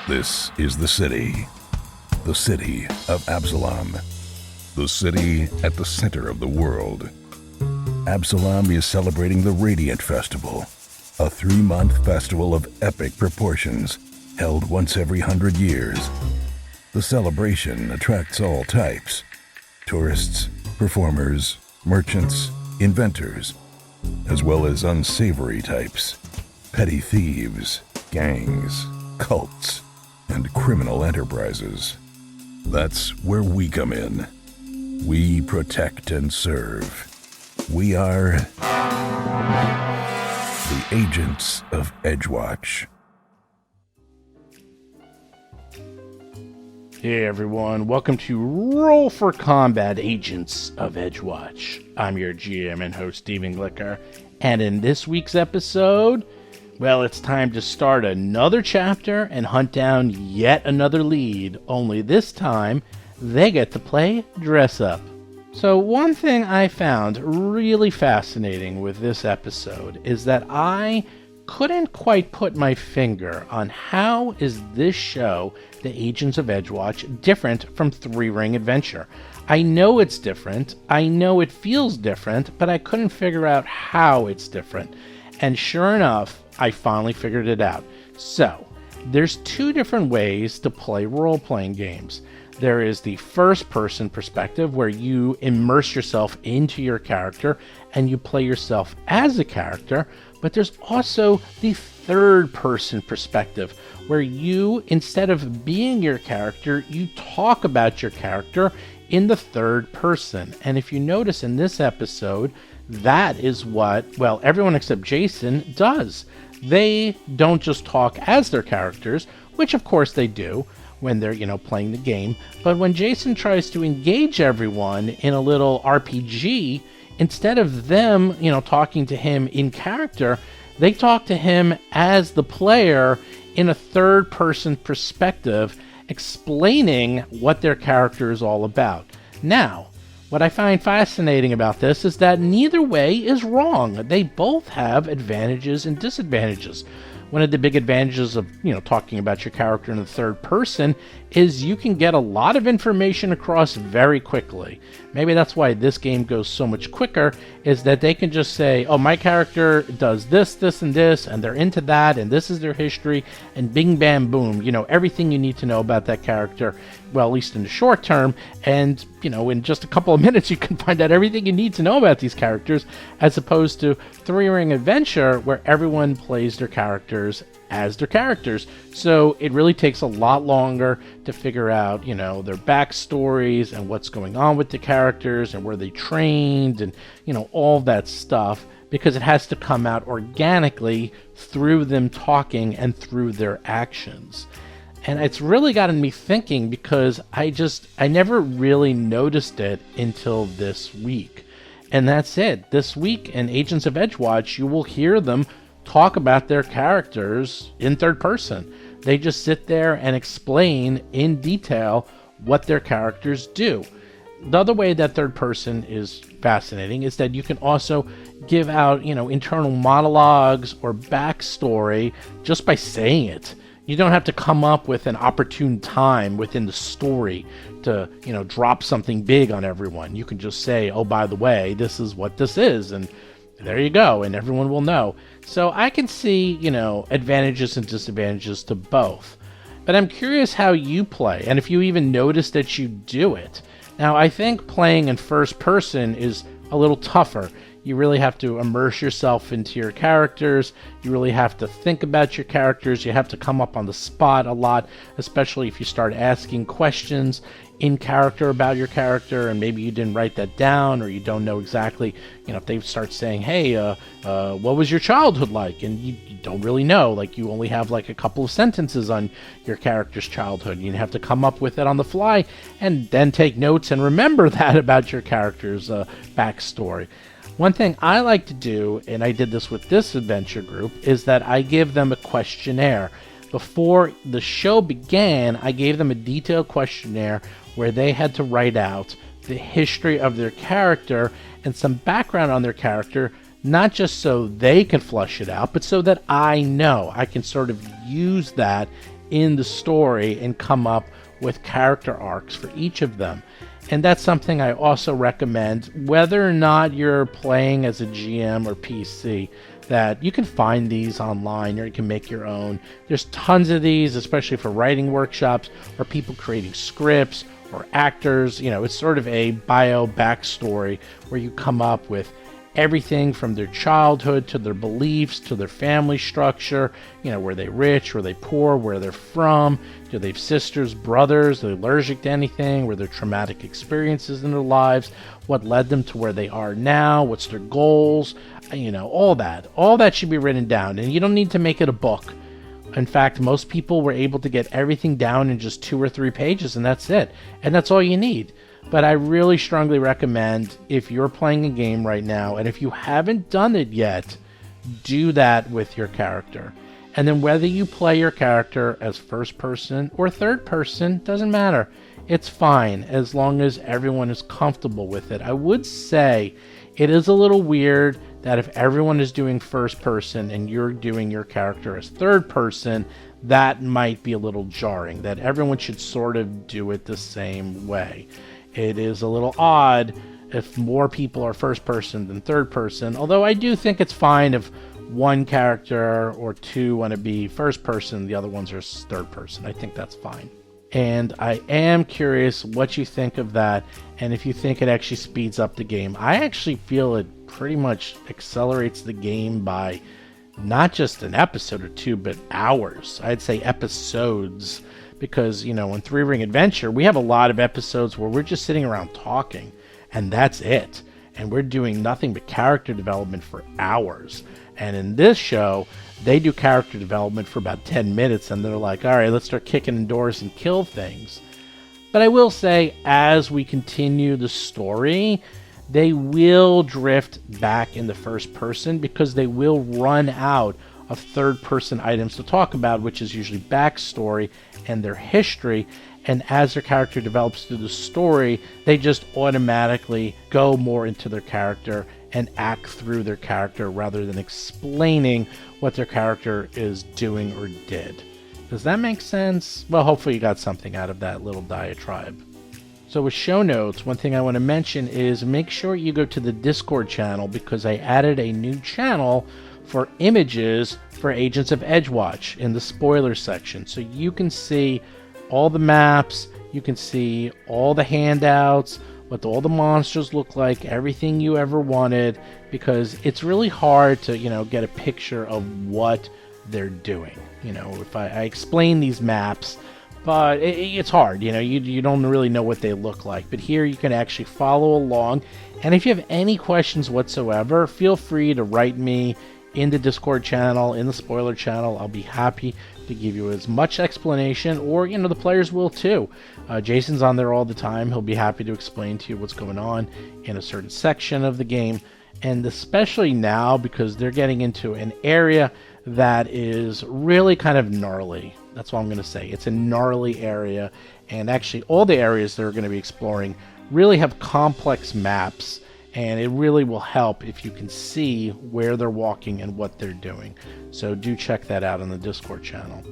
This is the city of Absalom, the city at the center of the world. Absalom is celebrating the Radiant Festival, a 3-month festival of epic proportions held once every 100 years. The celebration attracts all types: tourists, performers, merchants, inventors, as well as unsavory types, petty thieves, gangs, cults, and criminal enterprises. That's where we come in. We protect and serve. We are the Agents of Edgewatch. Hey everyone, welcome to Roll for Combat Agents of Edgewatch. I'm your GM and host, Steven Glicker, and in this week's episode, well, it's time to start another chapter and hunt down yet another lead, only this time, they get to play dress up. So one thing I found really fascinating with this episode is that I couldn't quite put my finger on how is this show, The Agents of Edgewatch, different from Three Ring Adventure. I know it's different, I know it feels different, but I couldn't figure out how it's different. And sure enough, I finally figured it out. So, there's 2 different ways to play role-playing games. There is the first-person perspective, where you immerse yourself into your character and you play yourself as a character, but there's also the third-person perspective, where you, instead of being your character, you talk about your character in the third person. And if you notice in this episode, that is what, well, everyone except Jason does. They don't just talk as their characters, which of course they do when they're, playing the game, but when Jason tries to engage everyone in a little RPG, instead of them, talking to him in character, they talk to him as the player in a third-person perspective, explaining what their character is all about. Now, what I find fascinating about this is that neither way is wrong. They both have advantages and disadvantages. One of the big advantages of, talking about your character in the third person is you can get a lot of information across very quickly. Maybe that's why this game goes so much quicker, is that they can just say, oh, my character does this, this, and this, and they're into that, and this is their history, and bing, bam, boom, everything you need to know about that character, well, at least in the short term, and, in just a couple of minutes you can find out everything you need to know about these characters, as opposed to Three Ring Adventure, where everyone plays their characters as their characters. So it really takes a lot longer to figure out, their backstories and what's going on with the characters and where they trained and, all that stuff, because it has to come out organically through them talking and through their actions. And it's really gotten me thinking, because I never really noticed it until this week. And that's it. This week in Agents of Edgewatch, you will hear them talk about their characters in third person. They just sit there and explain in detail what their characters do. The other way that third person is fascinating is that you can also give out, internal monologues or backstory just by saying it. You don't have to come up with an opportune time within the story to, drop something big on everyone. You can just say, oh, by the way, this is what this is, and there you go, and everyone will know. So I can see, advantages and disadvantages to both. But I'm curious how you play, and if you even notice that you do it. Now, I think playing in first person is a little tougher. You really have to immerse yourself into your characters. You really have to think about your characters. You have to come up on the spot a lot, especially if you start asking questions in character about your character, and maybe you didn't write that down, or you don't know exactly, if they start saying, hey, what was your childhood like? And you don't really know, like you only have like a couple of sentences on your character's childhood. You have to come up with it on the fly and then take notes and remember that about your character's backstory. One thing I like to do, and I did this with this adventure group, is that I give them a questionnaire. Before the show began, I gave them a detailed questionnaire where they had to write out the history of their character and some background on their character, not just so they can flush it out, but so that I know. I can sort of use that in the story and come up with character arcs for each of them. And that's something I also recommend, whether or not you're playing as a GM or PC, that you can find these online or you can make your own. There's tons of these, especially for writing workshops or people creating scripts or actors. It's sort of a bio backstory where you come up with everything from their childhood to their beliefs to their family structure. Were they rich, were they poor, where they're from, do they have sisters, brothers, are they allergic to anything, were there traumatic experiences in their lives, what led them to where they are now, what's their goals, all that should be written down. And you don't need to make it a book. In fact, most people were able to get everything down in just 2 or 3 pages, and that's it. And that's all you need. But I really strongly recommend, if you're playing a game right now, and if you haven't done it yet, do that with your character. And then whether you play your character as first person or third person, doesn't matter. It's fine, as long as everyone is comfortable with it. I would say it is a little weird that if everyone is doing first person and you're doing your character as third person, that might be a little jarring, that everyone should sort of do it the same way. It is a little odd if more people are first person than third person, although I do think it's fine if one character or 2 want to be first person, the other ones are third person. I think that's fine. And I am curious what you think of that, and if you think it actually speeds up the game. I actually feel it pretty much accelerates the game by not just an episode or 2, but hours. I'd say episodes. Because, in 3 Ring Adventure, we have a lot of episodes where we're just sitting around talking, and that's it. And we're doing nothing but character development for hours. And in this show, they do character development for about 10 minutes, and they're like, all right, let's start kicking in doors and kill things. But I will say, as we continue the story, they will drift back in the first person because they will run out of third-person items to talk about, which is usually backstory and their history. And as their character develops through the story, they just automatically go more into their character and act through their character rather than explaining what their character is doing or did. Does that make sense? Well, hopefully you got something out of that little diatribe. So with show notes, one thing I want to mention is make sure you go to the Discord channel, because I added a new channel for images for Agents of Edgewatch in the spoiler section. So you can see all the maps, you can see all the handouts, what all the monsters look like, everything you ever wanted, because it's really hard to, get a picture of what they're doing. If I explain these maps, but it's hard, you don't really know what they look like. But here you can actually follow along. And if you have any questions whatsoever, feel free to write me in the Discord channel, in the spoiler channel. I'll be happy to give you as much explanation, or, the players will too. Jason's on there all the time. He'll be happy to explain to you what's going on in a certain section of the game. And especially now, because they're getting into an area that is really kind of gnarly. That's all I'm going to say. It's a gnarly area, and actually all the areas they're going to be exploring really have complex maps, and it really will help if you can see where they're walking and what they're doing. So do check that out on the Discord channel.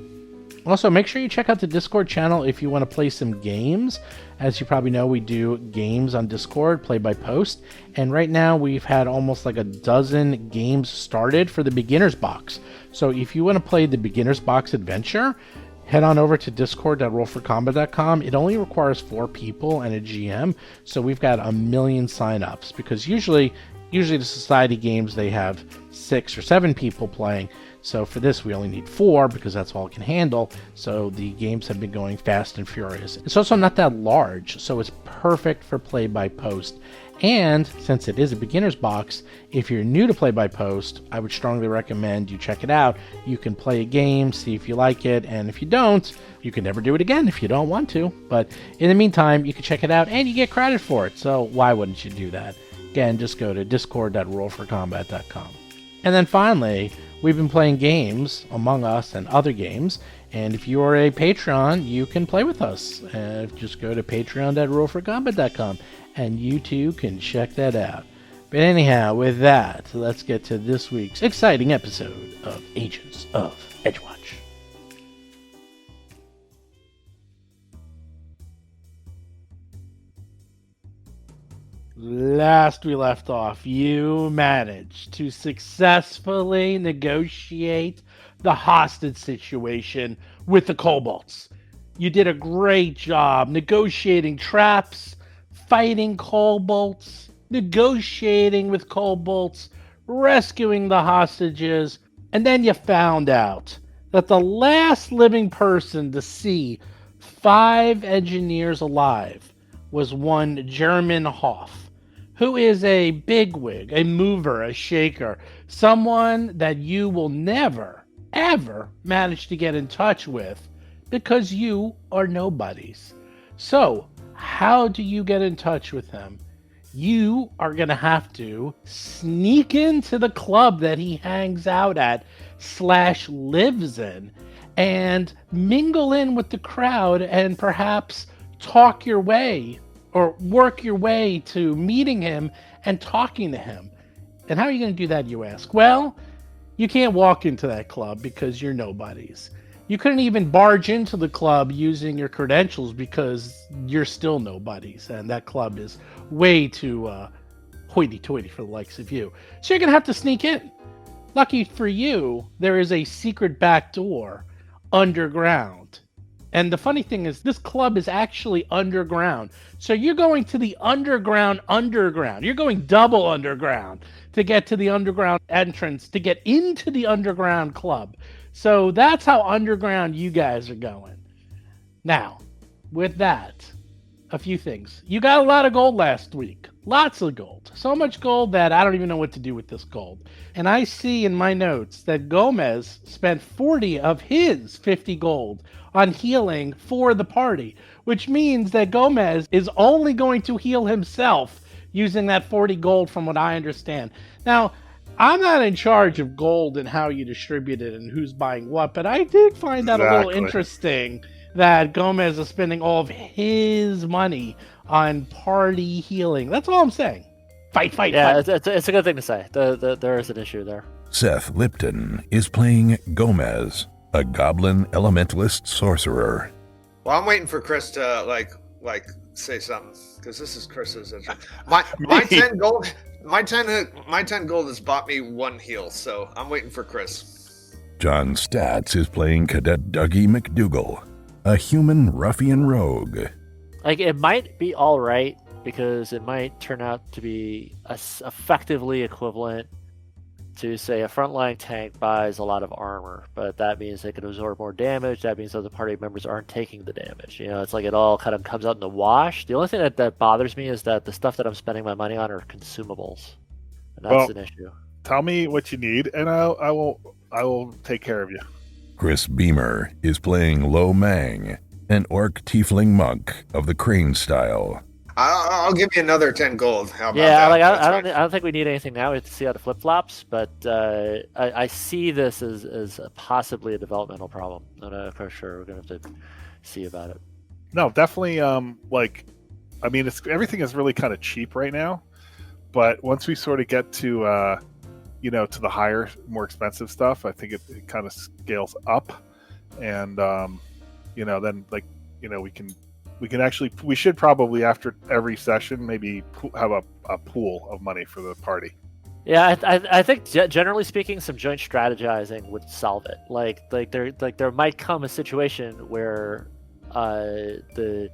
Also, make sure you check out the Discord channel if you want to play some games. As you probably know, we do games on Discord, play by post. And right now we've had almost like a dozen games started for the Beginner's Box. So if you want to play the Beginner's Box Adventure, head on over to discord.rollforcombat.com. It only requires 4 people and a GM. So we've got 1 million signups, because usually the society games, they have 6 or 7 people playing. So for this, we only need 4 because that's all it can handle. So the games have been going fast and furious. It's also not that large, so it's perfect for play by post. And since it is a beginner's box, if you're new to play by post, I would strongly recommend you check it out. You can play a game, see if you like it, and if you don't, you can never do it again if you don't want to. But in the meantime, you can check it out and you get credit for it. So why wouldn't you do that? Again, just go to discord.rollforcombat.com. And then finally, we've been playing games, Among Us and other games, and if you are a Patreon, you can play with us. Just go to patreon.rollforcombat.com, and you too can check that out. But anyhow, with that, let's get to this week's exciting episode of Agents of Edgewatch. last we left off, you managed to successfully negotiate the hostage situation with the kobolds. You did a great job negotiating traps, fighting kobolds, negotiating with kobolds, rescuing the hostages, and then you found out that the last living person to see 5 engineers alive was one German Hoff, who is a bigwig, a mover, a shaker, someone that you will never, ever manage to get in touch with because you are nobodies. So, how do you get in touch with him? You are going to have to sneak into the club that he hangs out at / lives in and mingle in with the crowd and perhaps talk your way or work your way to meeting him and talking to him. And how are you going to do that, you ask? Well, you can't walk into that club because you're nobodies. You couldn't even barge into the club using your credentials because you're still nobodies, and that club is way too hoity-toity for the likes of you. So you're going to have to sneak in. Lucky for you, there is a secret back door underground. And the funny thing is, this club is actually underground. So you're going to the underground. You're going double underground to get to the underground entrance, to get into the underground club. So that's how underground you guys are going. Now, with that, a few things. You got a lot of gold last week. Lots of gold. So much gold that I don't even know what to do with this gold. And I see in my notes that Gomez spent 40 of his 50 gold on healing for the party, which means that Gomez is only going to heal himself using that 40 gold from what I understand. Now, I'm not in charge of gold and how you distribute it and who's buying what, but I did find that a little interesting that Gomez is spending all of his money on party healing. That's all I'm saying. Fight. Yeah, it's a good thing to say. There is an issue there. Seth Lipton is playing Gomez, a goblin elementalist sorcerer. Well, I'm waiting for Chris to like say something because this is Chris's. My 10 gold. My 10 gold has bought me 1 heal, so I'm waiting for Chris. John Statz is playing Cadet Dougie McDougal, a human ruffian rogue. Like, it might be all right because it might turn out to be effectively equivalent to, say, a frontline tank buys a lot of armor, but that means they can absorb more damage. That means other party members aren't taking the damage. You know, it's like it all kind of comes out in the wash. The only thing that bothers me is that the stuff that I'm spending my money on are consumables, and that's an issue. Tell me what you need, and I will take care of you. Chris Beamer is playing Lo Mang, an orc tiefling monk of the crane style. I'll give you another 10 gold. How about yeah, that? I don't think we need anything now. We have to see how the flip flops, but I see this as possibly a developmental problem. I'm not quite sure. We're gonna have to see about it. No, definitely. Everything is really kind of cheap right now, but once we sort of get to to the higher, more expensive stuff, I think it kind of scales up, and then we should probably, after every session, maybe have a pool of money for the party. Yeah, I think generally speaking, some joint strategizing would solve it. Like there might come a situation where the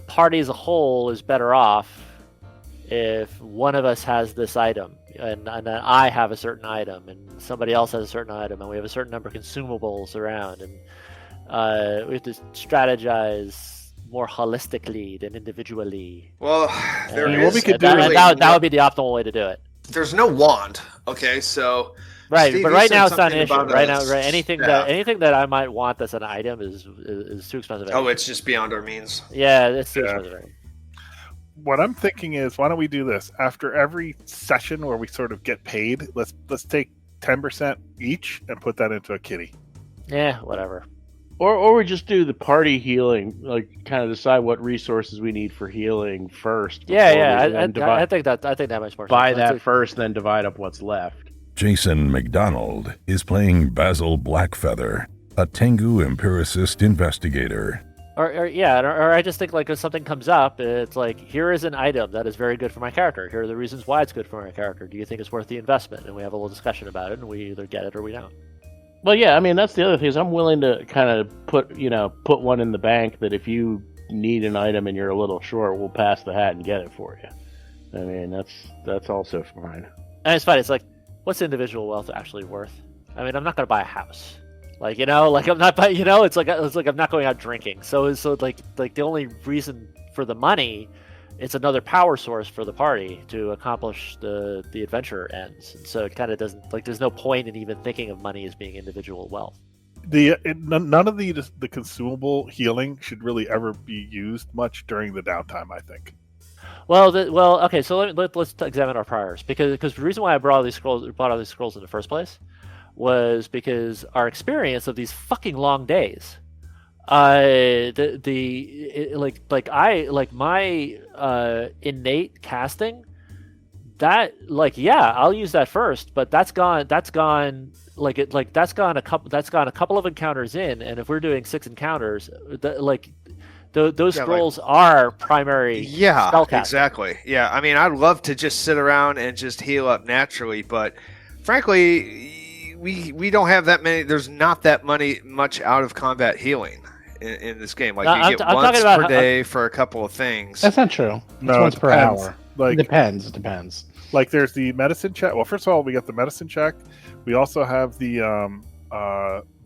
party as a whole is better off if one of us has this item and then I have a certain item and somebody else has a certain item and we have a certain number of consumables around, and we have to strategize more holistically than individually. Well, what we could do that would be the optimal way to do it. There's no wand, okay? So right, Steve, but right now it's not an issue. Right now, anything that I might want that's an item is too expensive. Oh, it's just beyond our means. Yeah, it's too expensive. What I'm thinking is, why don't we do this after every session where we sort of get paid? Let's take 10% each and put that into a kitty. Yeah, whatever. Or we just do the party healing, like kind of decide what resources we need for healing first. I think that makes more sense. Buy that first, then divide up what's left. Jason McDonald is playing Basil Blackfeather, a Tengu empiricist investigator. or I just think like if something comes up, it's like, here is an item that is very good for my character. Here are the reasons why it's good for my character. Do you think it's worth the investment? And we have a little discussion about it, and we either get it or we don't. Well, yeah, I mean, that's the other thing is I'm willing to kind of put one in the bank that if you need an item and you're a little short, we'll pass the hat and get it for you. I mean, that's also fine. And it's fine. It's like, what's individual wealth actually worth? I mean, I'm not going to buy a house. Like, like I'm not buying, it's like I'm not going out drinking. So like the only reason for the money, it's another power source for the party to accomplish the adventure ends. And so it kind of doesn't, like, there's no point in even thinking of money as being individual wealth. None of the consumable healing should really ever be used much during the downtime, I think. Well, okay. So let's examine our priors, because the reason why I brought all these scrolls in the first place was because our experience of these fucking long days. My innate casting, that, like, yeah, I'll use that first, but that's gone a couple of encounters in, and if we're doing 6 encounters, those scrolls are primary spell casting. Exactly. Yeah, I mean, I'd love to just sit around and just heal up naturally, but frankly, we don't have that many. There's not that much out of combat healing in this game. Like, you get once per day for a couple of things. That's not true. It's once per hour. Like, it depends. Like, there's the medicine check. Well, first of all, we got the medicine check. We also have the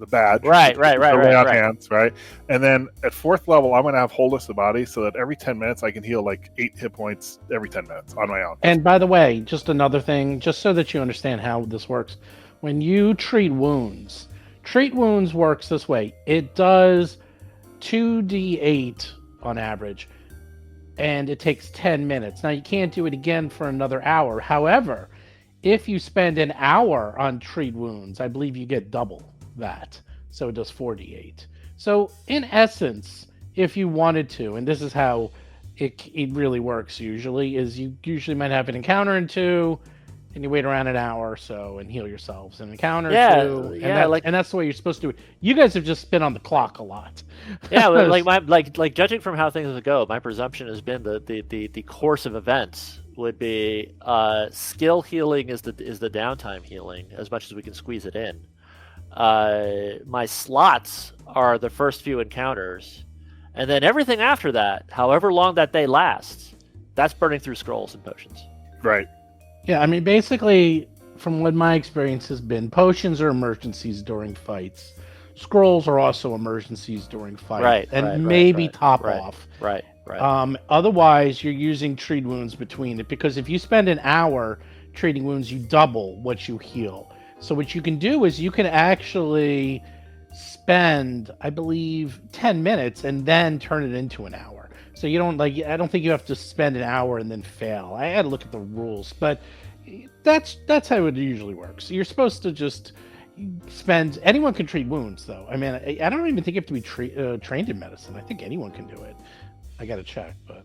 badge. Right. Hands, right? And then at 4th level, I'm going to have wholeness of body, so that every 10 minutes I can heal like 8 hit points every 10 minutes on my own. And by the way, just another thing, just so that you understand how this works. When you treat wounds works this way. It does 2d8 on average, and it takes 10 minutes. Now, you can't do it again for another hour. However, if you spend an hour on treat wounds, I believe you get double that. So it does 4d8. So in essence, if you wanted to, and this is how it really works usually, is you usually might have an encounter in 2, and you wait around an hour or so and heal yourselves. An encounter 2, and that's the way you're supposed to do it. You guys have just been on the clock a lot. Yeah, like judging from how things go, my presumption has been the course of events would be skill healing is the downtime healing, as much as we can squeeze it in. My slots are the first few encounters, and then everything after that, however long that day lasts, that's burning through scrolls and potions. Right. Yeah, I mean, basically, from what my experience has been, potions are emergencies during fights. Scrolls are also emergencies during fights. Top off. Right. Otherwise, you're using treat wounds between it, because if you spend an hour treating wounds, you double what you heal. So what you can do is you can actually spend, I believe, 10 minutes and then turn it into an hour. So you don't I don't think you have to spend an hour and then fail. I had to look at the rules, but that's how it usually works. You're supposed to just spend. Anyone can treat wounds, though. I mean, I don't even think you have to be trained in medicine. I think anyone can do it. I got to check, but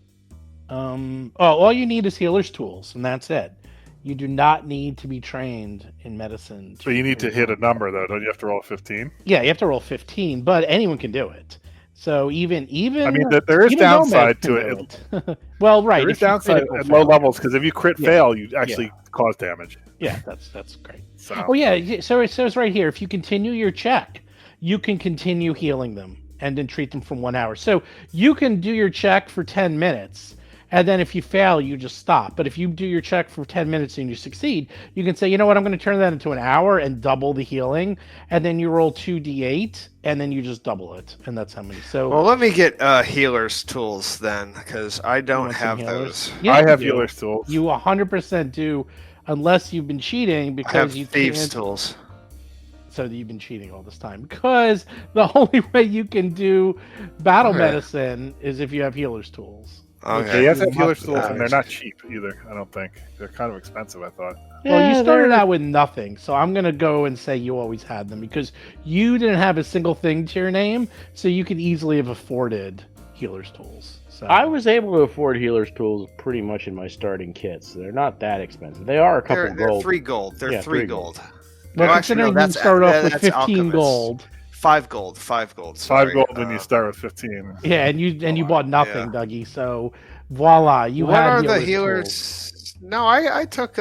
all you need is healer's tools, and that's it. You do not need to be trained in medicine. But you need to hit a number, though. Don't you have to roll 15? Yeah, you have to roll 15, but anyone can do it. So even I mean, there is downside to it. Well, right. There is downside at low levels, because if you crit fail, you actually cause damage. Yeah, that's great. So. Oh yeah, so it says right here, if you continue your check, you can continue healing them and then treat them for 1 hour. So you can do your check for 10 minutes, and then if you fail, you just stop. But if you do your check for 10 minutes and you succeed, you can say, you know what, I'm going to turn that into an hour and double the healing, and then you roll 2d8, and then you just double it, and that's how many. So, well, let me get healer's tools then, because I don't have those. Yeah, I have healer's tools. You 100% do, unless you've been cheating, because I have you thieves' can't. tools. So you've been cheating all this time, because the only way you can do battle medicine is if you have healer's tools. Okay. You have to have healer's tools, and they're not cheap either, I don't think. They're kind of expensive, I thought. Well, you started out with nothing, so I'm going to go and say you always had them, because you didn't have a single thing to your name, so you could easily have afforded healer's tools. So I was able to afford healer's tools pretty much in my starting kits. So they're not that expensive. They are a couple They're gold. 3 gold. They're 3 gold. Well, considering you start off with 15 alchemist. gold. 5 gold. 5 gold. 5 Sorry. gold when you start with 15. Yeah, and you bought nothing, Dougie. So voila, you What had are the tools. healers? No, I took.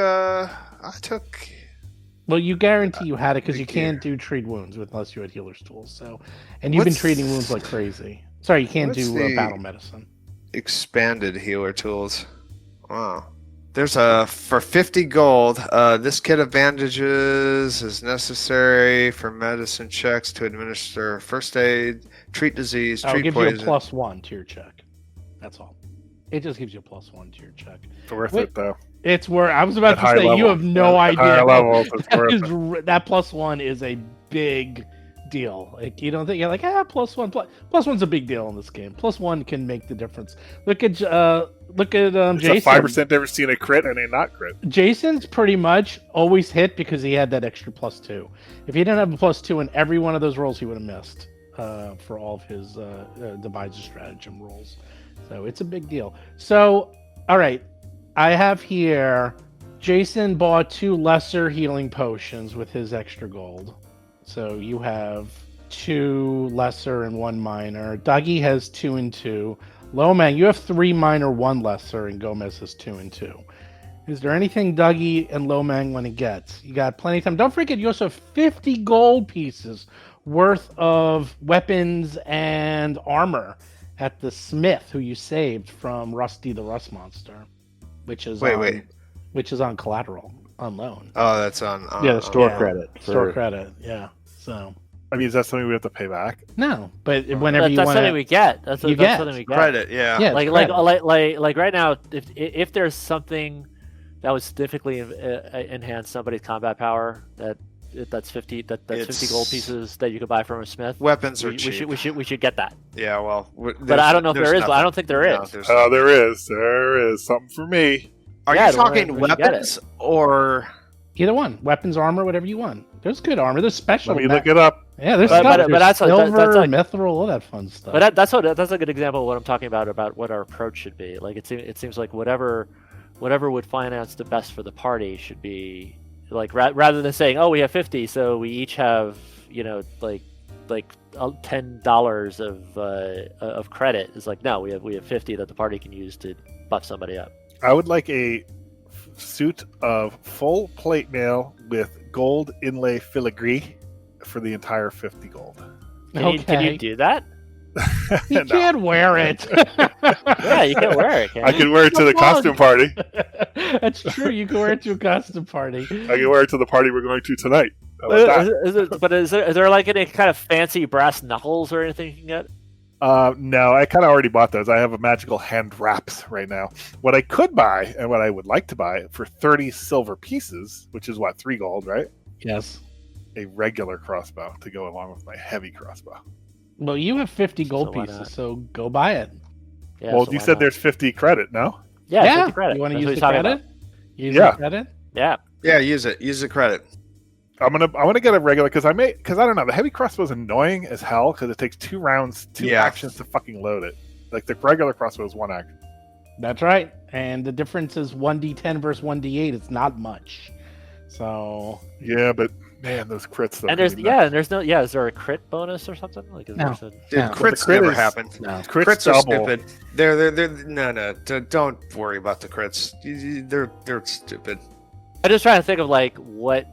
Well, you guarantee you had it because you Thank you. can't do treat wounds unless you had healer's tools. So, and you've been What's- treating wounds like crazy. Sorry, you can't What's do the- battle medicine. Expanded healer tools. Wow. There's for 50 gold. This kit of bandages is necessary for medicine checks to administer first aid, treat disease, I'll treat give you poison. a +1 to your check. That's all. It just gives you a +1 to your check. Worth Wait, it though. It's where I was about At to high say you level. have no At idea. higher levels, it's That, worth is, it. that +1 is a big deal. Like you don't think you're like +1. +1's a big deal in this game. +1 can make the difference. Look at It's Jason. a 5% difference between a crit and a not crit. Jason's pretty much always hit because he had that extra +2. If he didn't have a +2 in every one of those rolls, he would have missed for all of his deviser stratagem rolls. So it's a big deal. So, all right, I have here. Jason bought 2 lesser healing potions with his extra gold. So you have 2 lesser and 1 minor. Dougie has 2 and 2. Lomang, you have 3 minor, 1 lesser, and Gomez has 2 and 2. Is there anything Dougie and Lomang want to get? You got plenty of time. Don't forget, you also have 50 gold pieces worth of weapons and armor at the smith who you saved from Rusty the Rust Monster, which is which is on collateral on loan. Oh, that's on. Yeah, the store Yeah. credit. Store credit, yeah. So I mean, is that something we have to pay back? no, but whenever you That's want something we get. That's You that's get. something we get. Credit, yeah. yeah, Like it's like, credit. like right now, if there's something that would significantly enhance somebody's combat power, that's 50 that's 50 gold pieces that you could buy from a smith. Weapons are we cheap. we should get that. Yeah, well. But I don't know if there is. But I don't think there is. Oh, there is. There is something for me. Are Yeah, you talking we should get weapons or? Either one, weapons, armor, whatever you want. There's good armor. There's special. Let me look it up. Yeah, there's But- stuff. but There's that's silver, like- mithril, all that fun stuff. But that's a good example of what I'm talking about what our approach should be. Like it seems like whatever would finance the best for the party should be like rather than saying, oh, we have 50, so we each have like $10 of credit. It's like, no, we have 50 that the party can use to buff somebody up. I would like a suit of full plate mail with gold inlay filigree for the entire 50 gold. Can you do that? You No. can't wear it. Yeah, you can wear it. Can't I you? could wear it to the Come on. costume party. That's true. You can wear it to a costume party. I can wear it to the party we're going to tonight. How about that? Is there like any kind of fancy brass knuckles or anything you can get? No, I kind of already bought those. I have a magical hand wraps right now. What I could buy and what I would like to buy for 30 silver pieces, which is what, 3 gold, right? Yes. A regular crossbow to go along with my heavy crossbow. Well, you have 50 gold So why pieces, not? so go buy it. Yeah, Well, so you why said not? there's 50 credit, no? yeah 50 credit. You want to That's use what the he's talking credit? about. Use Yeah. the credit? Yeah. Yeah, use it. Use the credit. I want to get a regular because I don't know, the heavy crossbow is annoying as hell because it takes 2 rounds, 2 Yeah. actions to fucking load it. Like the regular crossbow is 1 action. That's right. And the difference is 1d10 versus 1d8. It's not much. So Yeah, but man, those crits though. And there's can be nuts. is there a crit bonus or something? Like is No. there Dude, Yeah. crits The crit never is- happen. no. Crits are double. stupid. They're no. Don't worry about the crits. They're stupid. I'm just trying to think of like what,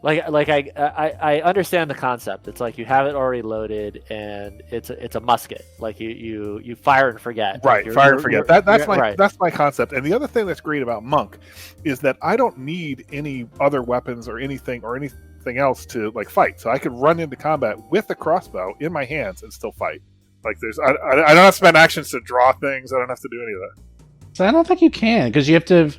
like I understand the concept. It's like you have it already loaded and it's a musket. Like you fire and forget. Like, Right, you're- fire you're- and forget. you're- That's my right. that's my concept. And the other thing that's great about Monk is that I don't need any other weapons or anything else to like fight. So I could run into combat with a crossbow in my hands and still fight. Like I don't have to spend actions to draw things. I don't have to do any of that. So I don't think you can because you have to.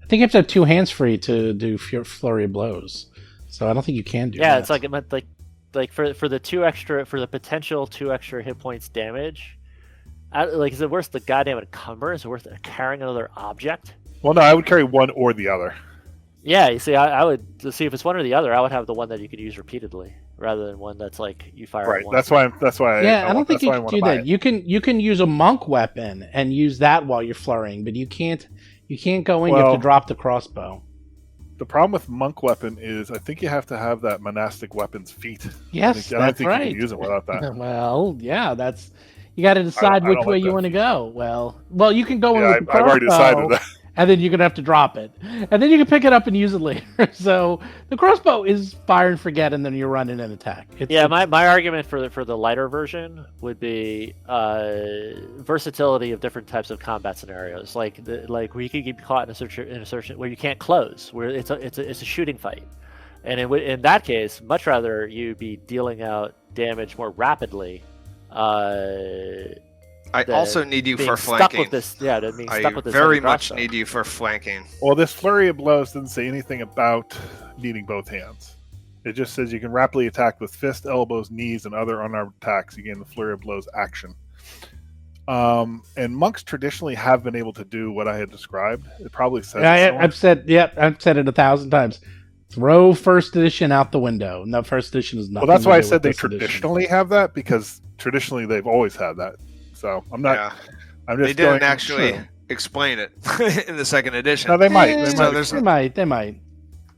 I think you have to have 2 hands free to do flurry of blows. So I don't think you can do that. Yeah, it's like it meant like for the potential 2 extra hit points damage. Is it worth the goddamn encumber? Is it worth carrying another object? Well, no, I would carry one or the other. Yeah, you see, I would to see if it's one or the other. I would have the one that you could use repeatedly, rather than one that's like you fire. Right. Once. That's why. Yeah, I don't think you that's why can I do wanna buy that. it. You can use a monk weapon and use that while you're flurrying, but you can't go in. You have Well- to drop the crossbow. The problem with monk weapon is I think you have to have that monastic weapons feat. Yes, I don't that's think right. you can use it without that. Well, yeah, that's you got to decide I which don't way like you that want to feat. go. Well, you can go in Yeah, with the I've already decided crossbow, that. and then you're gonna have to drop it, and then you can pick it up and use it later. So the crossbow is fire and forget, and then you're running an attack. My argument for the lighter version would be versatility of different types of combat scenarios, like where you could get caught in a search where you can't close, where it's a shooting fight, and in that case, much rather you be dealing out damage more rapidly. I also need you for stuck flanking. with this. Yeah, that means stuck with this. Very heavy much crossbow. need you for flanking. Well, this flurry of blows doesn't say anything about needing both hands. It just says you can rapidly attack with fist, elbows, knees, and other unarmed attacks. You gain the flurry of blows action. And monks traditionally have been able to do what I had described. It probably says I've said it 1,000 times. Throw first edition out the window. No, first edition is nothing. Well, that's to why I do said with they this edition. traditionally have that, because traditionally they've always had that. So I'm not. Yeah. I'm They just didn't going. actually True. explain it in the second edition. No, they might. Eh, So They might.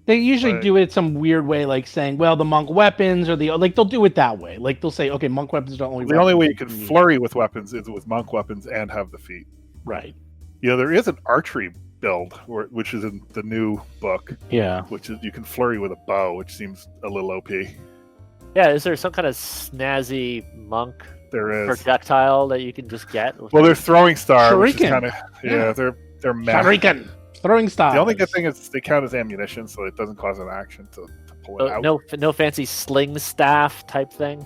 They usually Right. do it some weird way, like saying, "Well, the monk weapons," or they'll do it that way. Like they'll say, "Okay, monk weapons are the only." The only way you weapons can need." flurry with weapons is with monk weapons and have the feat. Right. You know, there is an archery build, which is in the new book, Yeah. which is you can flurry with a bow, which seems a little OP. Yeah, is there some kind of snazzy monk There is. projectile that you can just get? Well, there's throwing star, which is Shuriken. kind of Yeah. they're meh. Shuriken. Throwing style. The only good thing is they count as ammunition, so it doesn't cause an action to pull it out. No fancy sling staff type thing.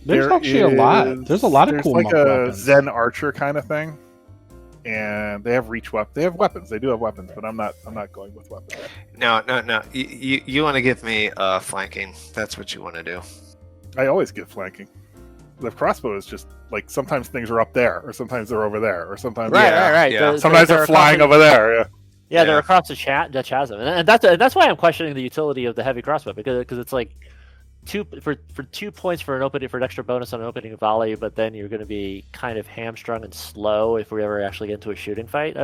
There's There actually a lot. is- There's a lot of there's cool like monk a weapons. Zen archer kind of thing, and they have reach weapons. They have weapons. They do have weapons, but I'm not going with weapons. No. You want to give me flanking. That's what you want to do. I always get flanking. The crossbow is just like sometimes things are up there, or sometimes they're over there, or sometimes Right. yeah. sometimes they're flying over there. Yeah. Yeah, they're Yeah. across the chasm, and that's why I'm questioning the utility of the heavy crossbow, because it's like 2 points for an extra bonus on an opening volley, but then you're going to be kind of hamstrung and slow if we ever actually get into a shooting fight.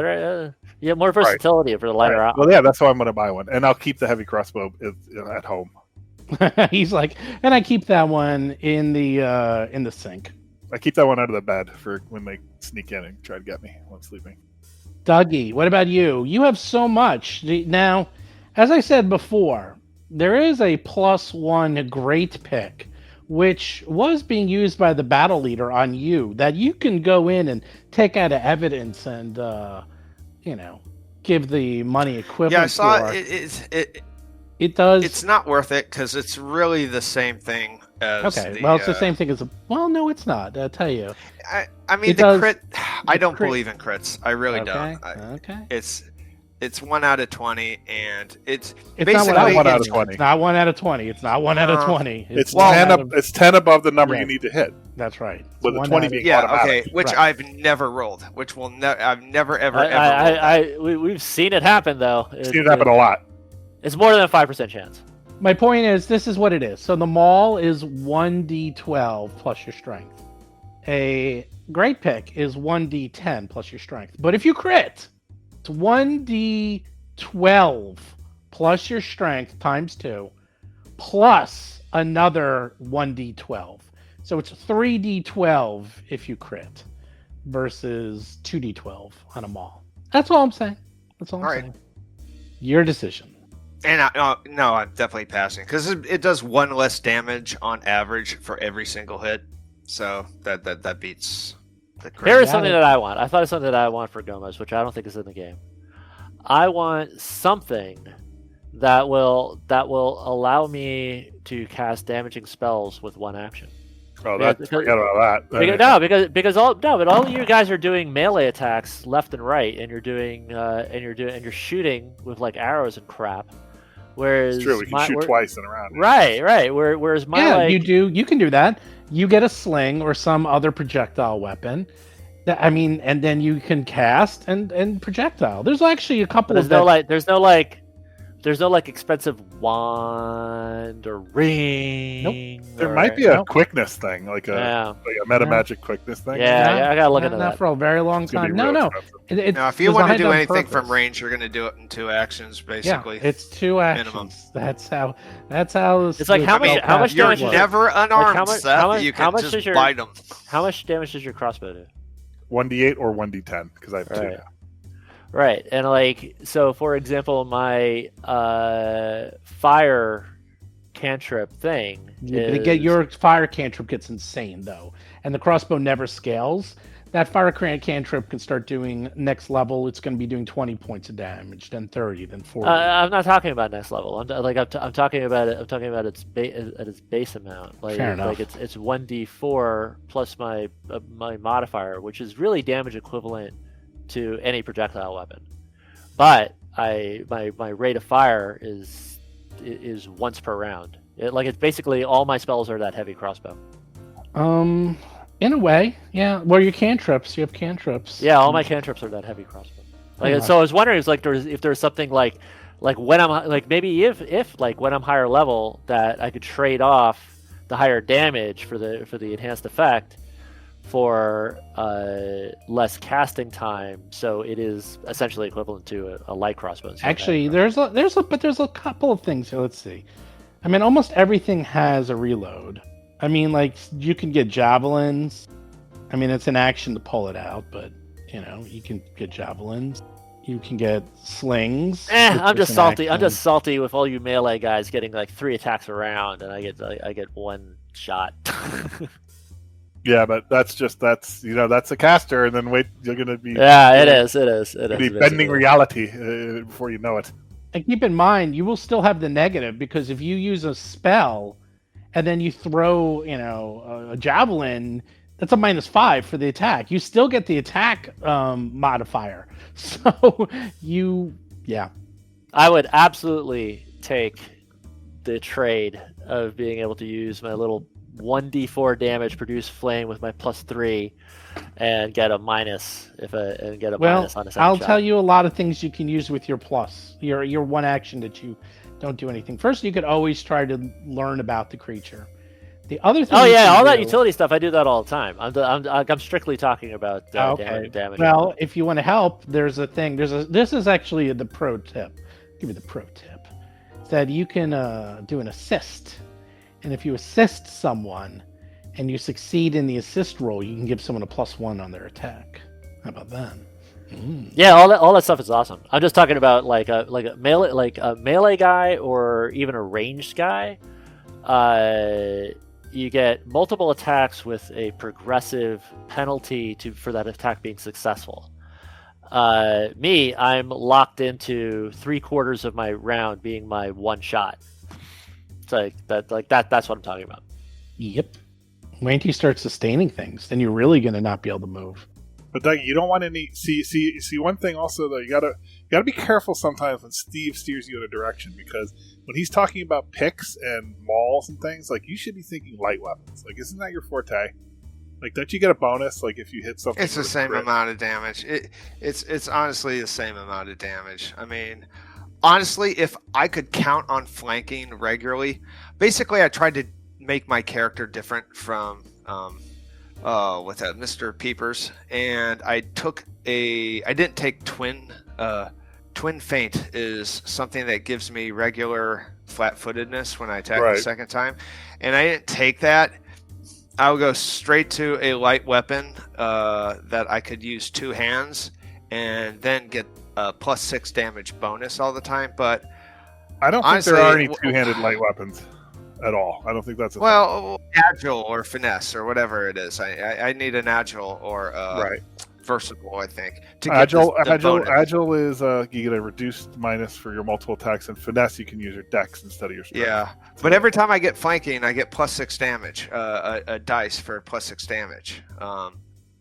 Yeah, more versatility for the lighter. Right. Well, yeah, that's why I'm going to buy one, and I'll keep the heavy crossbow at home. He's like, and I keep that one in the sink. I keep that one out of the bed for when they sneak in and try to get me while I'm sleeping. Dougie, what about you? You have so much. Now, as I said before, there is a +1 great pick, which was being used by the battle leader on you, that you can go in and take out of evidence and, give the money equivalent Yeah, I saw for. it. It does. It's not worth it because it's really the same thing as. Okay, the, well, it's the same thing as a. Well, no, it's not. I'll tell you. I mean, It the does- crit. I the don't crit- believe in crits. I really Okay. don't. Okay. It's 1 out of 20, and it's It's not basically 1 out of it's 20. not 1 out of 20. It's not 1 out of Uh, 20. It's 1 ten. out of- It's 10 above the number Yeah. you need to hit, That's right. It's with the 1 20 out of- being yeah, automatic. okay, which Right. I've never rolled. Which will I've never ever ever. rolled. We've seen it happen though. I've seen it happen a lot. It's more than a 5% chance. My point is, this is what it is. So the maul is 1d12 plus your strength. A great pick is 1d10 plus your strength. But if you crit, it's 1d12 plus your strength times 2 plus another 1d12. So it's 3d12 if you crit versus 2d12 on a maul. That's all I'm saying. That's all I'm All right. saying. Your decision. And no, I'm definitely passing because it does 1 less damage on average for every single hit. So that beats the crit. Here is Got something it. that I want. I thought of something that I want for Gomez, which I don't think is in the game. I want something that will allow me to cast damaging spells with 1 action. Oh, Yeah, that, forget about that. Because all you guys are doing melee attacks left and right, and you're shooting with like arrows and crap. Whereas It's true. We can shoot twice in a round. Right. Whereas my Yeah, like, you can do that. You get a sling or some other projectile weapon. And then you can cast and projectile. There's actually a couple there's of no like there's no like expensive wand or ring. There might be a quickness thing, like a meta magic quickness thing. Yeah, I gotta look into Not that for a very long time. No. Now, if you want to do anything from range, you're going to do it in 2 actions, basically. Yeah, it's 2 actions. Minimum. That's how. It's like how much You're damage? never unarmed, Like Seth. You can just bite them. How much damage does your crossbow do? 1d8 or 1d10 because I have 2 now. Right, and like so, for example, my fire cantrip thing. Your fire cantrip gets insane though, and the crossbow never scales. That fire cantrip can start doing next level. It's going to be doing 20 points of damage, then 30, then 40. I'm not talking about next level. I'm talking about it. I'm talking about its base amount. Like, Fair enough. Like it's 1d4 plus my modifier, which is really damage equivalent to any projectile weapon. But my rate of fire is once per round. It's basically all my spells are that heavy crossbow. In a way, yeah. Well, your cantrips, you have cantrips. Yeah, all my cantrips are that heavy crossbow. So I was wondering if there's something like when I'm maybe if when I'm higher level that I could trade off the higher damage for the enhanced effect for less casting time, so it is essentially equivalent to a light crossbow. Actually, there's a couple of things here. Let's see. I mean, almost everything has a reload. I mean, like, you can get javelins. I mean, it's an action to pull it out, but, you can get javelins. You can get slings. I'm just salty. I'm just salty with all you melee guys getting, like, 3 attacks a round, and I get 1 shot. Yeah, but that's a caster, and then you're going to be... Yeah, it is. It is. Be bending reality before you know it. And keep in mind, you will still have the negative, because if you use a spell... and then you throw, a javelin, that's a -5 for the attack. You still get the attack modifier. So I would absolutely take the trade of being able to use my little 1d4 damage produce flame with my +3 and get a minus minus on a second I'll shot. tell you a lot of things you can use with your plus, your one action that you don't do anything. First, you could always try to learn about the creature. The other thing. Oh yeah, all that utility stuff. I do that all the time. I'm strictly talking about damage. Well, if you want to help, there's a thing. This is actually the pro tip. I'll give you the pro tip. It's that you can do an assist, and if you assist someone, and you succeed in the assist roll, you can give someone a +1 on their attack. How about that? Yeah, all that stuff is awesome. I'm just talking about like a melee guy or even a ranged guy. You get multiple attacks with a progressive penalty for that attack being successful. I'm locked into 3/4 of my round being my 1 shot. It's like that. That's what I'm talking about. Yep. Wait until you start sustaining things, then you're really going to not be able to move. But Doug, you don't want any. See. One thing also though, you gotta be careful sometimes when Steve steers you in a direction, because when he's talking about picks and mauls and things, like, you should be thinking light weapons. Like, isn't that your forte? Like, don't you get a bonus like if you hit something? It's the same amount of damage. It's honestly the same amount of damage. I mean, honestly, if I could count on flanking regularly, basically I tried to make my character different from Mr. Peepers, and I didn't take twin feint is something that gives me regular flat-footedness when I attack the second time, and I didn't take that. I would go straight to a light weapon that I could use 2 hands and then get a +6 damage bonus all the time. But I don't think there are any 2-handed light weapons at all. I don't think that's agile or finesse or whatever it is. I need an agile or versatile, I think. Agile is you get a reduced minus for your multiple attacks, and finesse you can use your dex instead of your strength. Yeah, but every time I get flanking, I get +6 damage, a dice for +6 damage.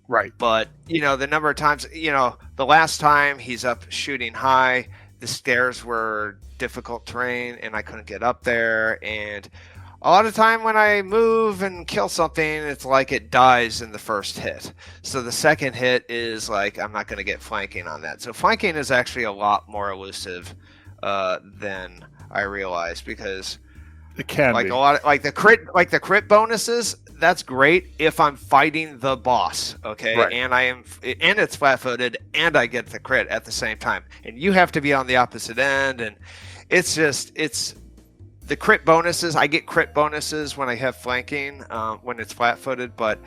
Right. But the number of times, the last time he's up shooting high, the stairs were difficult terrain, and I couldn't get up there, and a lot of time when I move and kill something, it's like it dies in the first hit. So the second hit is like, I'm not going to get flanking on that. So flanking is actually a lot more elusive than I realized, because It can like be. a lot of, like the crit bonuses, that's great if I'm fighting the boss, okay? Right. And it's flat-footed and I get the crit at the same time. And you have to be on the opposite end, and it's the crit bonuses. I get crit bonuses when I have flanking, when it's flat-footed, but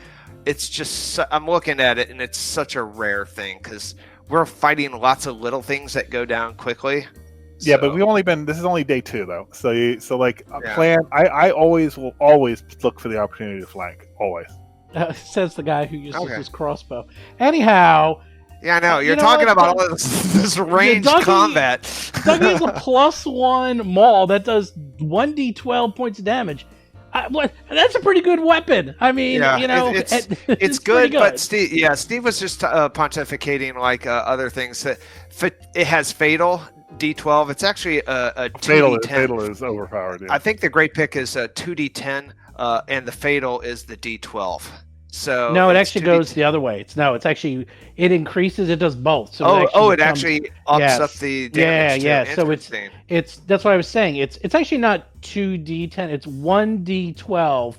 it's just, I'm looking at it and it's such a rare thing because we're fighting lots of little things that go down quickly. Yeah, So- but this is only day 2 though. So Yeah. plan. I will always look for the opportunity to flank. Always. Says the guy who uses Okay. his crossbow. Anyhow, Yeah, I know. You You're know talking what, about Doug- all this ranged Dougie- combat. Dougie's a +1 maul that does 1d12 points of damage. That's a pretty good weapon. I mean, Yeah, you know, it's pretty good, but Steve was just pontificating like other things. That it has fatal D12. It's actually a 2d10. Fatal is overpowered. Yeah. I think the great pick is a 2d10, and the fatal is the D12. So no, it it's actually 2d10. goes the other way. It increases. It does both. So It becomes- actually ups yes. up the damage. Yeah, too. yeah. So Interesting. it's that's what I was saying. It's actually not 2d10. It's 1d12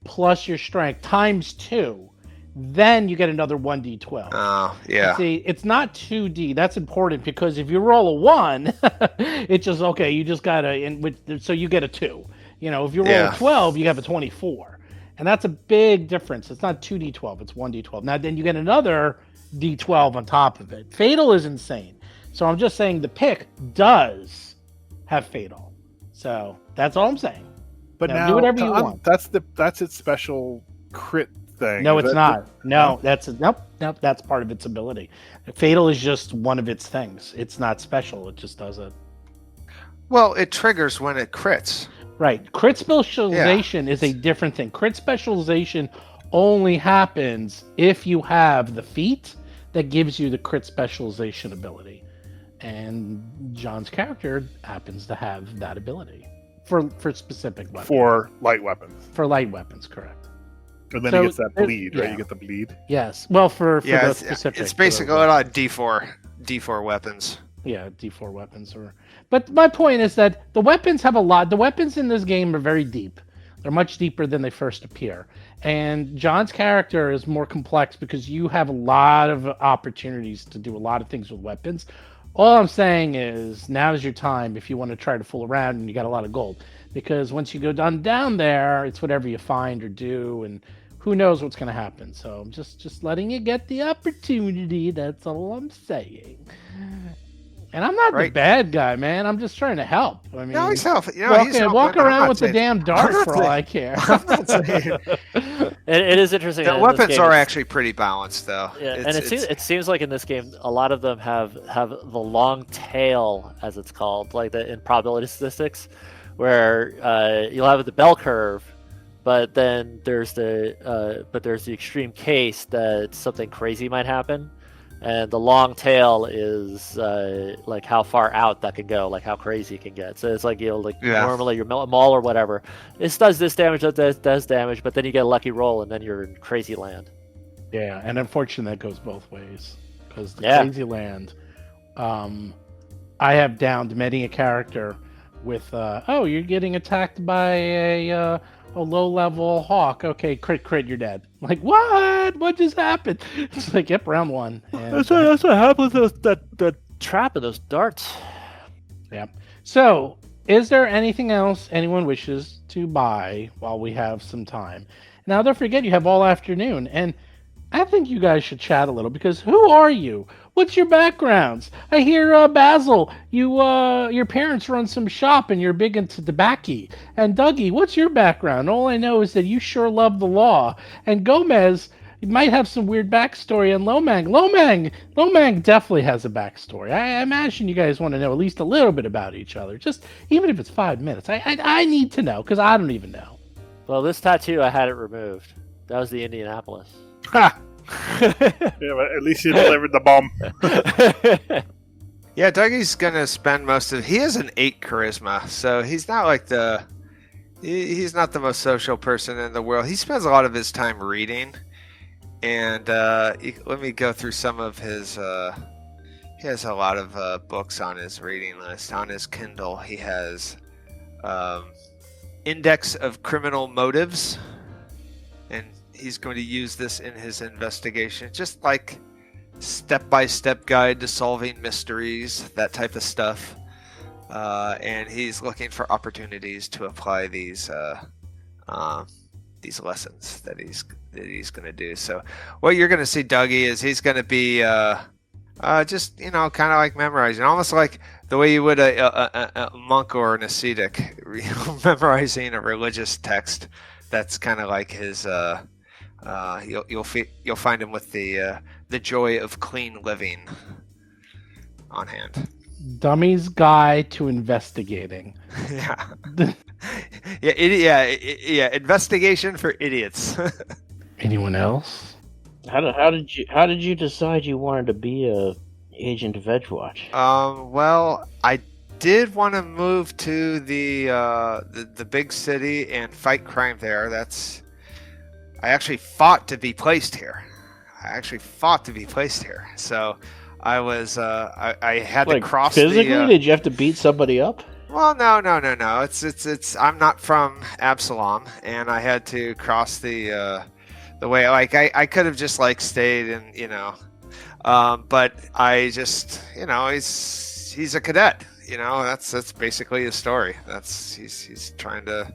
plus your strength times 2. Then you get another 1d12. Oh, yeah. See, it's not 2D. That's important because if you roll a 1, it's just okay. You just gotta, so you get a 2. You know, if you roll Yeah. a 12, you have a 24, and that's a big difference. It's not 2d12. It's 1d12. Now then you get another d12 on top of it. Fatal is insane. So I'm just saying the pick does have fatal. So that's all I'm saying. But Now, now do whatever you want. That's its special crit thing. No, Is it's that- not. No, nope. That's part of its ability. Fatal is just one of its things. It's not special. It just does it. Well, it triggers when it crits. Right. Crit specialization is a different thing. Crit specialization only happens if you have the feat that gives you the crit specialization ability. And John's character happens to have that ability for specific weapons. for light weapons, For light weapons, correct. and then So he gets that it- bleed, right? yeah. You get the bleed. Yes. Well, for Yeah, the it's specific. it's for basically a those- lot of D4 weapons. Yeah, D4 weapons but my point is that the weapons have a lot. The weapons in this game are very deep. They're much deeper than they first appear. And John's character is more complex because you have a lot of opportunities to do a lot of things with weapons. All I'm saying is now's your time if you want to try to fool around and you got a lot of gold. Because once you go down there, it's whatever you find or do, and who knows what's going to happen. So I'm just letting you get the opportunity. That's all I'm saying. And I'm not the Right. bad guy, man. I'm just trying to help. I mean, No, he's helping. You know, he's helping. walk I'm around not with the saying- damn dart not for all saying- I care. I'm not saying. It is interesting. The that in this weapons game are it's- actually pretty balanced, though. Yeah, It's- and it seems like in this game, a lot of them have the long tail, as it's called, like in probability statistics, where you'll have the bell curve, but then there's the extreme case that something crazy might happen, and the long tail is like how far out that can go, like how crazy it can get. So it's like Yeah. normally your maul or whatever, this does this damage, that does damage, but then you get a lucky roll, and then you're in crazy land. Yeah, and unfortunately, that goes both ways. Because the Yeah. Crazy Land, I have downed many a character with, you're getting attacked by a low-level hawk. Okay, crit, you're dead. Like, what just happened? It's like, yep, round 1. And, That's what happens with that trap and those darts. yeah. So, is there anything else anyone wishes to buy while we have some time? Now, don't forget, you have all afternoon, and I think you guys should chat a little because who are you? What's your backgrounds? I hear Basil, your parents run some shop and you're big into tobacco. And Dougie, what's your background? All I know is that you sure love the law. And Gomez, you might have some weird backstory. And Lomang definitely has a backstory. I imagine you guys want to know at least a little bit about each other. Just even if it's 5 minutes. I need to know because I don't even know. Well, this tattoo, I had it removed. That was the Indianapolis. Ha! Yeah, but at least you delivered the bomb. Yeah, Dougie's gonna spend most of. He has an 8 charisma, so he's not like he's not the most social person in the world. He spends a lot of his time reading, and let me go through some of his He has a lot of books on his reading list. On his Kindle, he has Index of Criminal Motives, and he's going to use this in his investigation, just like step-by-step guide to solving mysteries, that type of stuff. And he's looking for opportunities to apply these lessons that he's going to do. So what you're going to see Dougie is he's going to be just, kind of like memorizing, almost like the way you would a monk or an ascetic, memorizing a religious text. That's kind of like his. You'll find him with the joy of clean living on hand. Dummy's Guide to Investigating. Yeah. Yeah. Investigation for idiots. Anyone else? How did you decide you wanted to be a agent of Edgewatch? Well, I did want to move to the big city and fight crime there. I actually fought to be placed here. So I was I had to cross physically. Did you have to beat somebody up? Well, no. It's I'm not from Absalom, and I had to cross the way. Like I could have just stayed and but I just he's a cadet. That's basically his story. He's trying to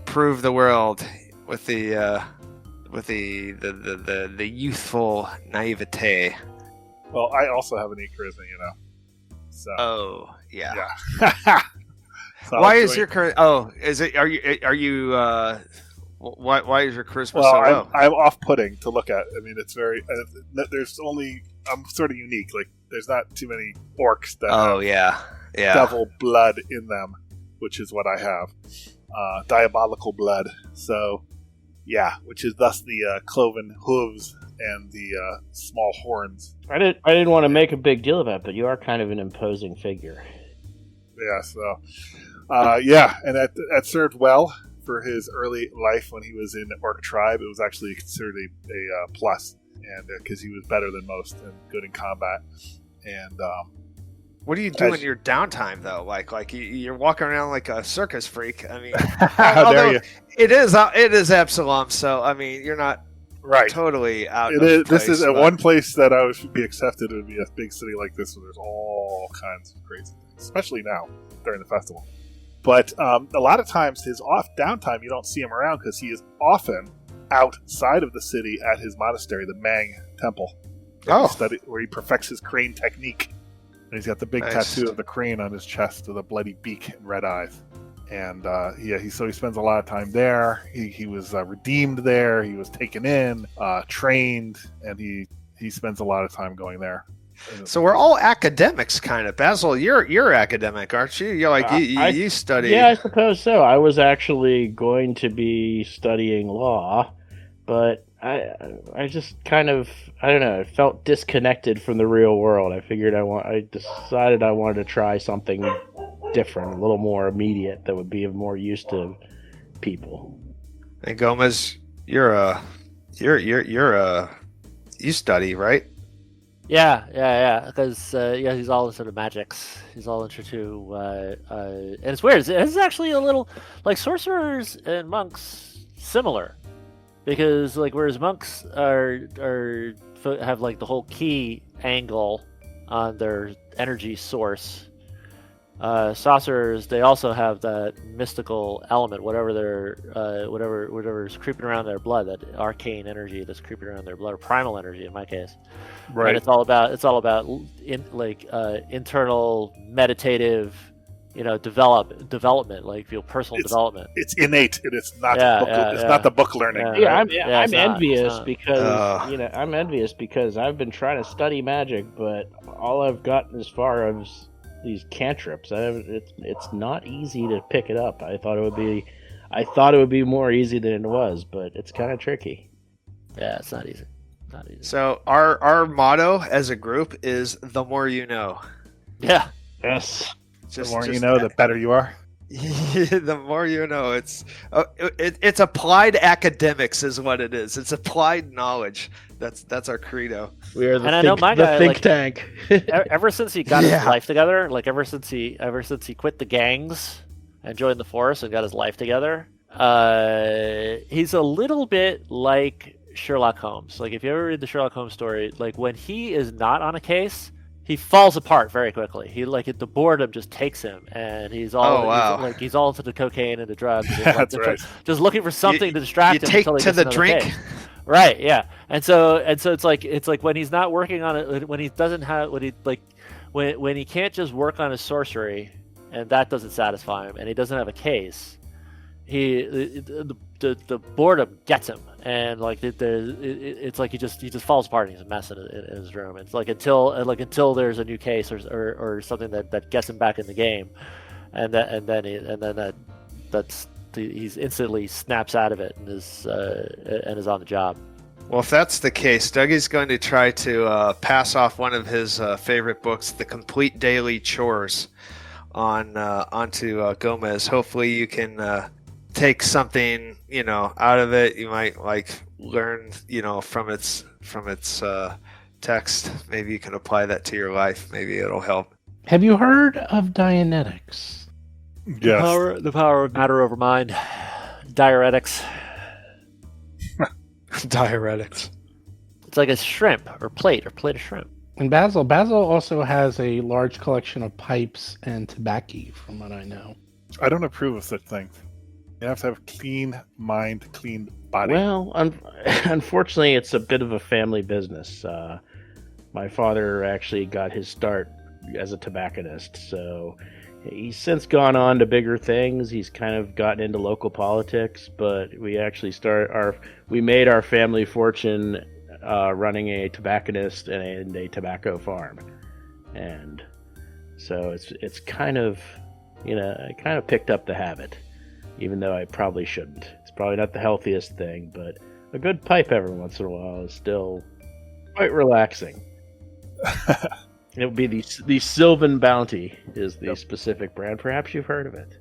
prove the world with the youthful naivete. Well, I also have an 8 charisma, So. Oh yeah. So why is your charisma? Oh, is it? Are you? Why is your charisma so low? I'm off-putting to look at. I mean, it's very. I'm sort of unique. Like, there's not too many orcs that. Oh have devil blood in them, which is what I have. Diabolical blood. So, yeah, which is thus the cloven hooves and the small horns. I didn't want to make a big deal of that, but you are kind of an imposing figure. Yeah, so and that served well for his early life when he was in Orc Tribe. It was actually considered a plus, and because he was better than most and good in combat. And what do you do in your downtime though? Like you're walking around like a circus freak. I mean, how dare you? It is Absalom, so I mean you're not. Right, totally out. This is one place that I would be accepted. It would be a big city like this, where there's all kinds of crazy things, especially now during the festival. But a lot of times, his downtime, you don't see him around because he is often outside of the city at his monastery, the Mang Temple, where he perfects his crane technique. And he's got the big tattoo of the crane on his chest with a bloody beak and red eyes. And so he spends a lot of time there. He was redeemed there. He was taken in, trained, and he spends a lot of time going there. So we're all academics, kind of. Basil, you're academic, aren't you? You're like you study. Yeah, I suppose so. I was actually going to be studying law, but I just kind of, I don't know, felt disconnected from the real world. I figured I decided I wanted to try something different, a little more immediate, that would be of more use to people. And Gomez, you study, right? Yeah. Because he's all into the magics. He's all into and it's weird. It's actually a little like sorcerers and monks similar, because whereas monks have the whole key angle on their energy source. Sorcerers, they also have that mystical element, whatever's creeping around their blood, that arcane energy that's creeping around their blood, or primal energy in my case. Right. And it's all about internal meditative, development, personal development. It's innate, and it's not not the book learning. I'm envious because I've been trying to study magic, but all I've gotten as far as these cantrips. It's not easy to pick it up. I thought it would be more easy than it was, but it's kind of tricky. Yeah, it's not easy. So our motto as a group is the more you know. Yeah. Yes. The more you know, the better you are. The more you know. It's applied academics is what it is. It's applied knowledge. That's our credo. We are the And I know think, my the guy, think like, tank. Ever since he got his Yeah. life together, like ever since he quit the gangs and joined the force and got his life together, he's a little bit like Sherlock Holmes. Like if you ever read the Sherlock Holmes story, like when he is not on a case, he falls apart very quickly. He the boredom just takes him, and he's all he's all into the cocaine and the drugs. And, That's right. Just looking for something to distract You him take until he to gets the another drink. case. Right, yeah, and so it's like when he's not working on it, when he doesn't have when he can't just work on his sorcery, and that doesn't satisfy him, and he doesn't have a case, the boredom gets him, and like it's like he just falls apart and he's a mess in his room. It's like until there's a new case or something that gets him back in the game, and then he's instantly snaps out of it and is on the job. Well, if that's the case, Dougie's going to try to pass off one of his favorite books, The Complete Daily Chores, onto Gomez. Hopefully, you can take something out of it. You might learn from its text. Maybe you can apply that to your life. Maybe it'll help. Have you heard of Dianetics? Yes. The power of matter over mind. Diuretics. Diuretics. It's like a shrimp or plate of shrimp. And Basil also has a large collection of pipes and tobacco, from what I know. I don't approve of such things. You have to have clean mind, clean body. Well, unfortunately, it's a bit of a family business. My father actually got his start as a tobacconist, so he's since gone on to bigger things. He's kind of gotten into local politics, but we actually we made our family fortune running a tobacconist and a tobacco farm, and so it's kind of I kind of picked up the habit, even though I probably shouldn't. It's probably not the healthiest thing, but a good pipe every once in a while is still quite relaxing. It would be the Sylvan Bounty is the specific brand. Perhaps you've heard of it.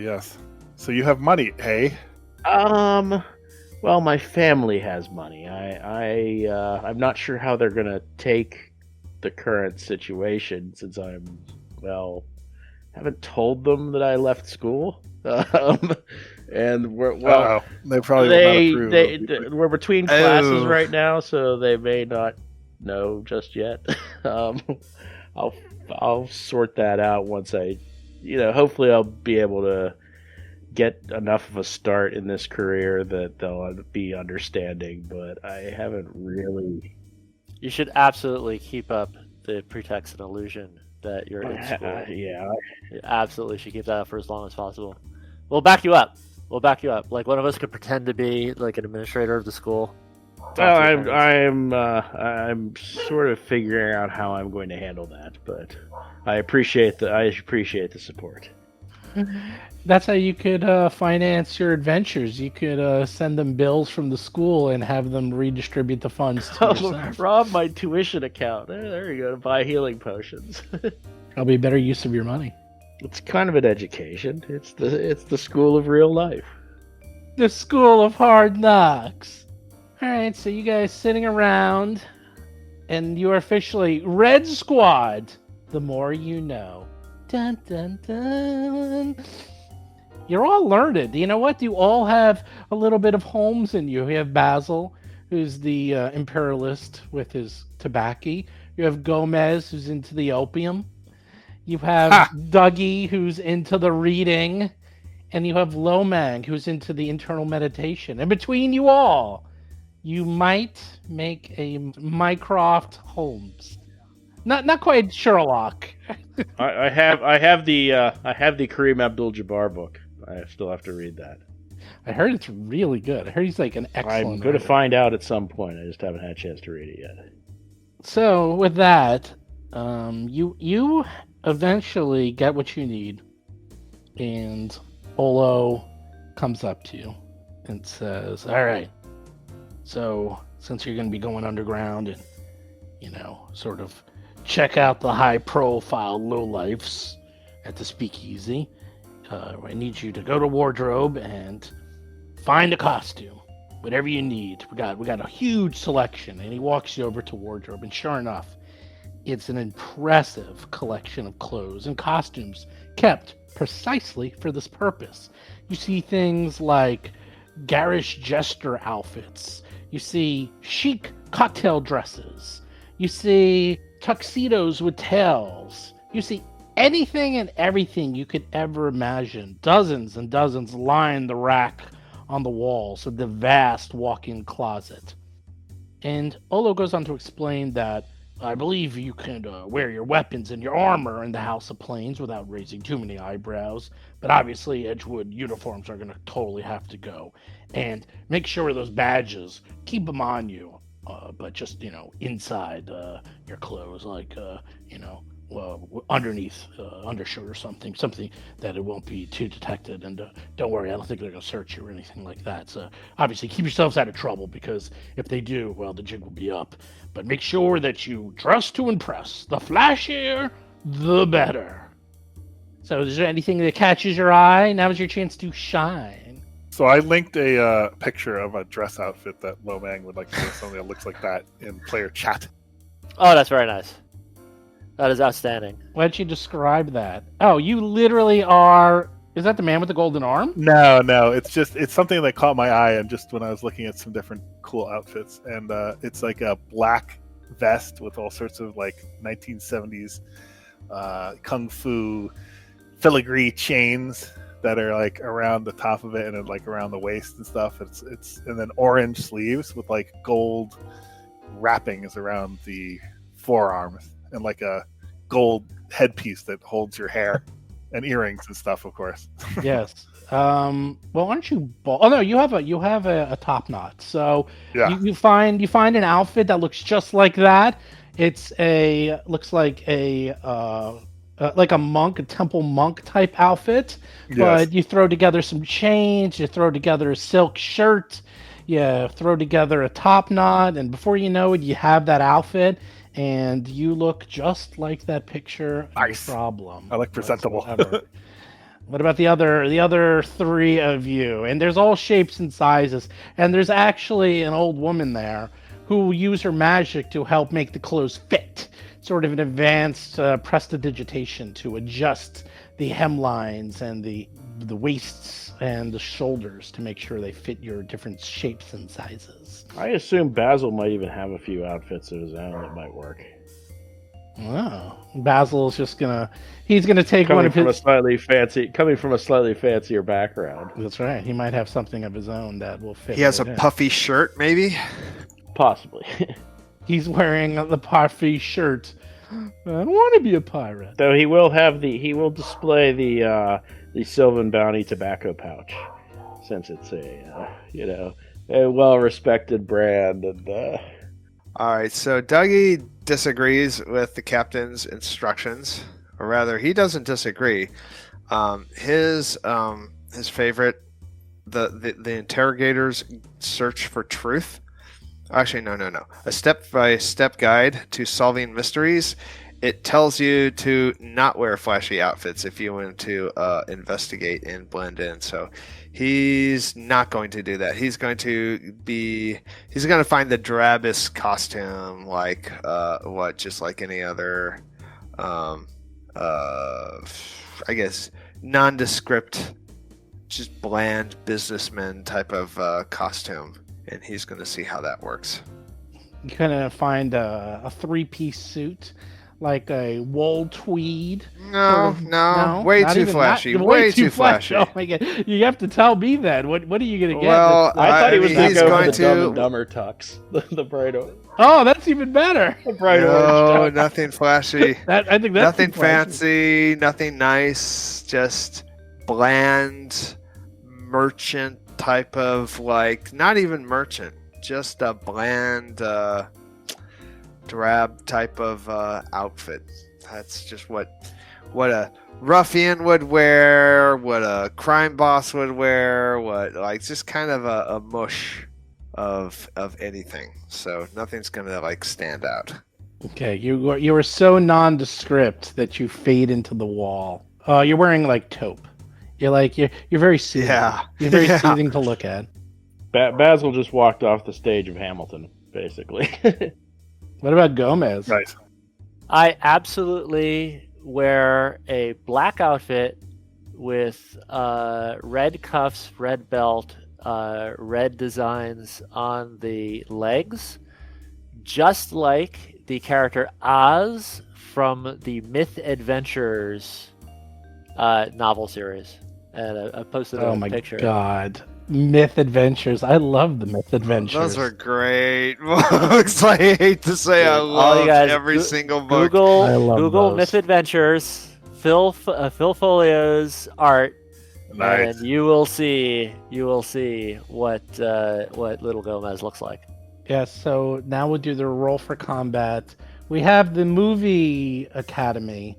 Yes. So you have money, hey? Well, my family has money. I'm not sure how they're gonna take the current situation since haven't told them that I left school. And they probably will not approve. we're between classes right now, so they may not know just yet. I'll sort that out once hopefully I'll be able to get enough of a start in this career that they'll be understanding, but I haven't really. You should absolutely keep up the pretext and illusion that you're in school. Yeah. You absolutely should keep that up for as long as possible. We'll back you up. Like one of us could pretend to be like an administrator of the school. Well, I'm sort of figuring out how I'm going to handle that, but I appreciate the support. That's how you could finance your adventures. You could send them bills from the school and have them redistribute the funds to yourself. Rob my tuition account. There you go, to buy healing potions. That'll be a better use of your money. It's kind of an education. It's the school of real life. The school of hard knocks. All right, so you guys sitting around, and you are officially Red Squad. The more you know. Dun dun dun. You're all learned. You know what? You all have a little bit of Holmes in you. You have Basil, who's the imperialist with his tobacco. You have Gomez, who's into the opium. You have Dougie, who's into the reading. And you have Lomang, who's into the internal meditation. And between you all, you might make a Mycroft Holmes. Not quite Sherlock. I have the Kareem Abdul-Jabbar book. I still have to read that. I heard it's really good. I heard he's like an excellent I'm going to writer. find out at some point. I just haven't had a chance to read it yet. So with that, you eventually get what you need, and Olo comes up to you and says, "All right, so since you're going to be going underground and sort of check out the high-profile lowlifes at the Speakeasy, I need you to go to wardrobe and find a costume. whatever you need. We got a huge selection. And he walks you over to wardrobe, and sure enough, it's an impressive collection of clothes and costumes kept precisely for this purpose. You see things like garish jester outfits. You see chic cocktail dresses. You see tuxedos with tails. You see anything and everything you could ever imagine. Dozens and dozens line the rack on the walls of the vast walk-in closet. And Olo goes on to explain that I believe you can wear your weapons and your armor in the House of Plains without raising too many eyebrows, but obviously Edgewood uniforms are going to totally have to go. And make sure those badges, keep them on you, but just, inside your clothes, like, underneath undershirt or something that it won't be too detected. And don't worry, I don't think they're going to search you or anything like that. So obviously keep yourselves out of trouble, because if they do, well, the jig will be up. But make sure that you dress to impress. The flashier, the better. So is there anything that catches your eye? Now's your chance to shine. So I linked a picture of a dress outfit that Lomang would like to wear, something that looks like that, in player chat. Oh, that's very nice. That is outstanding. Why don't you describe that? Oh, you literally are... Is that the man with the golden arm? No, it's something that caught my eye, and just when I was looking at some different cool outfits, and it's like a black vest with all sorts of like 1970s kung fu filigree chains that are like around the top of it and like around the waist and stuff. It's and then orange sleeves with like gold wrappings around the forearms, and like a gold headpiece that holds your hair, and earrings and stuff, of course. Yes. Well, why don't you? Oh no, you have a top knot. So Yeah. you find an outfit that looks just like that. Looks like a monk, a temple monk type outfit. Yes. But you throw together some chains, you throw together a silk shirt, you throw together a top knot, and before you know it, you have that outfit. And you look just like that picture. Nice. No problem. I look presentable. whatsoever. What about the other three of you? And there's all shapes and sizes. And there's actually an old woman there who will use her magic to help make the clothes fit. Sort of an advanced prestidigitation to adjust the hemlines and the waists and the shoulders to make sure they fit your different shapes and sizes. I assume Basil might even have a few outfits of his own that might work. Wow. Basil's just he's gonna take Coming one of from his... coming from a slightly fancier background. That's right. He might have something of his own that will fit. He has a right in. puffy shirt, maybe. Possibly. He's wearing the puffy shirt. I don't want to be a pirate. Though he will display the Sylvan Bounty tobacco pouch, since it's a well-respected brand. And All right, so Dougie disagrees with the captain's instructions, or rather, he doesn't disagree. His favorite, the interrogator's search for truth. Actually, no. A step-by-step guide to solving mysteries. It tells you to not wear flashy outfits if you want to investigate and blend in. So he's not going to do that. He's going to find the drabbest costume, like just like any other, I guess, nondescript, just bland businessman type of costume. And he's going to see how that works. You kind of find a three-piece suit, like a wool tweed. No, way not too even flashy. that- Way too flashy. Oh my god! You have to tell me that. What are you gonna get? Well, I thought he was going to he's go going for the Dumb to. and Dumber tux, the bright orange. Oh, that's even better. The bright No, orange tux. nothing flashy. I think that's Nothing too flashy. fancy. Nothing nice. Just bland merchant type of, like, not even merchant. Just a bland, drab type of outfit. That's just what a ruffian would wear, what a crime boss would wear, just kind of a mush of anything. So nothing's gonna like stand out. Okay, you were so nondescript that you fade into the wall. You're wearing like taupe. You're very soothing. Yeah. You're very Yeah. soothing to look at. Basil just walked off the stage of Hamilton, basically. What about Gomez? Right. I absolutely wear a black outfit with red cuffs, red belt, red designs on the legs, just like the character Oz from the Myth Adventures novel series. And I posted Oh a my picture. god. Myth Adventures. I love the Myth Adventures. Those are great books. I hate to say I Dude, all you love guys every single book. I love Google those. Myth Adventures, Phil Folio's art, Nice. and you will see what Little Gomez looks like. Yes, so now we'll do the roll for combat. We have the movie academy,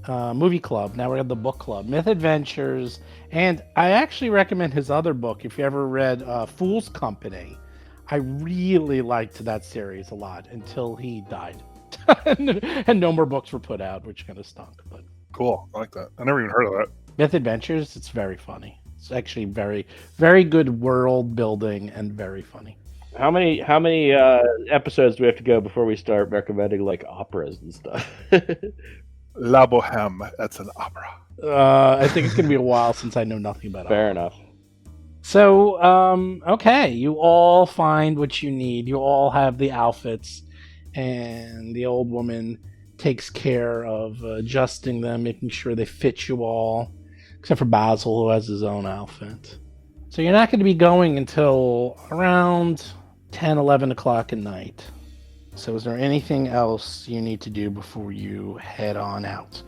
movie club. Now we have the book club, Myth Adventures, and I actually recommend his other book. If you ever read Fool's Company, I really liked that series a lot until he died, and no more books were put out, which kind of stunk. But Cool. I like that. I never even heard of that. Myth Adventures, it's very funny. It's actually very, very good world building and very funny. How many episodes do we have to go before we start recommending like operas and stuff? La Boheme. That's an opera. I think it's gonna be a while since I know nothing about it. Fair enough. So, okay, you all find what you need. You all have the outfits, and the old woman takes care of adjusting them, making sure they fit you all, except for Basil, who has his own outfit. So you're not going to be going until around 10, 11 o'clock at night. So is there anything else you need to do before you head on out?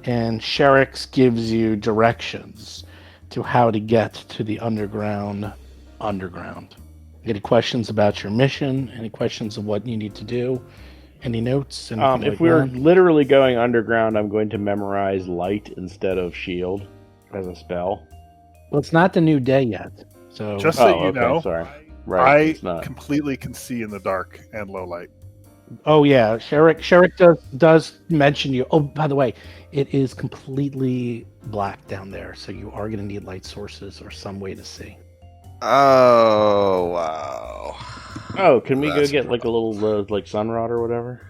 And Sherix gives you directions to how to get to the underground. Any questions about your mission? Any questions of what you need to do? Any notes? Anything If like we're that? literally going underground, I'm going to memorize light instead of shield as a spell. Well, it's not the new day yet. So Just so you okay, know, sorry. Right, it's I not. completely can see in the dark and low light. oh yeah, Sherrick does mention you. Oh, by the way, it is completely black down there, so you are going to need light sources or some way to see. Oh wow. Oh, can we That's go get like a little like sun rod or whatever?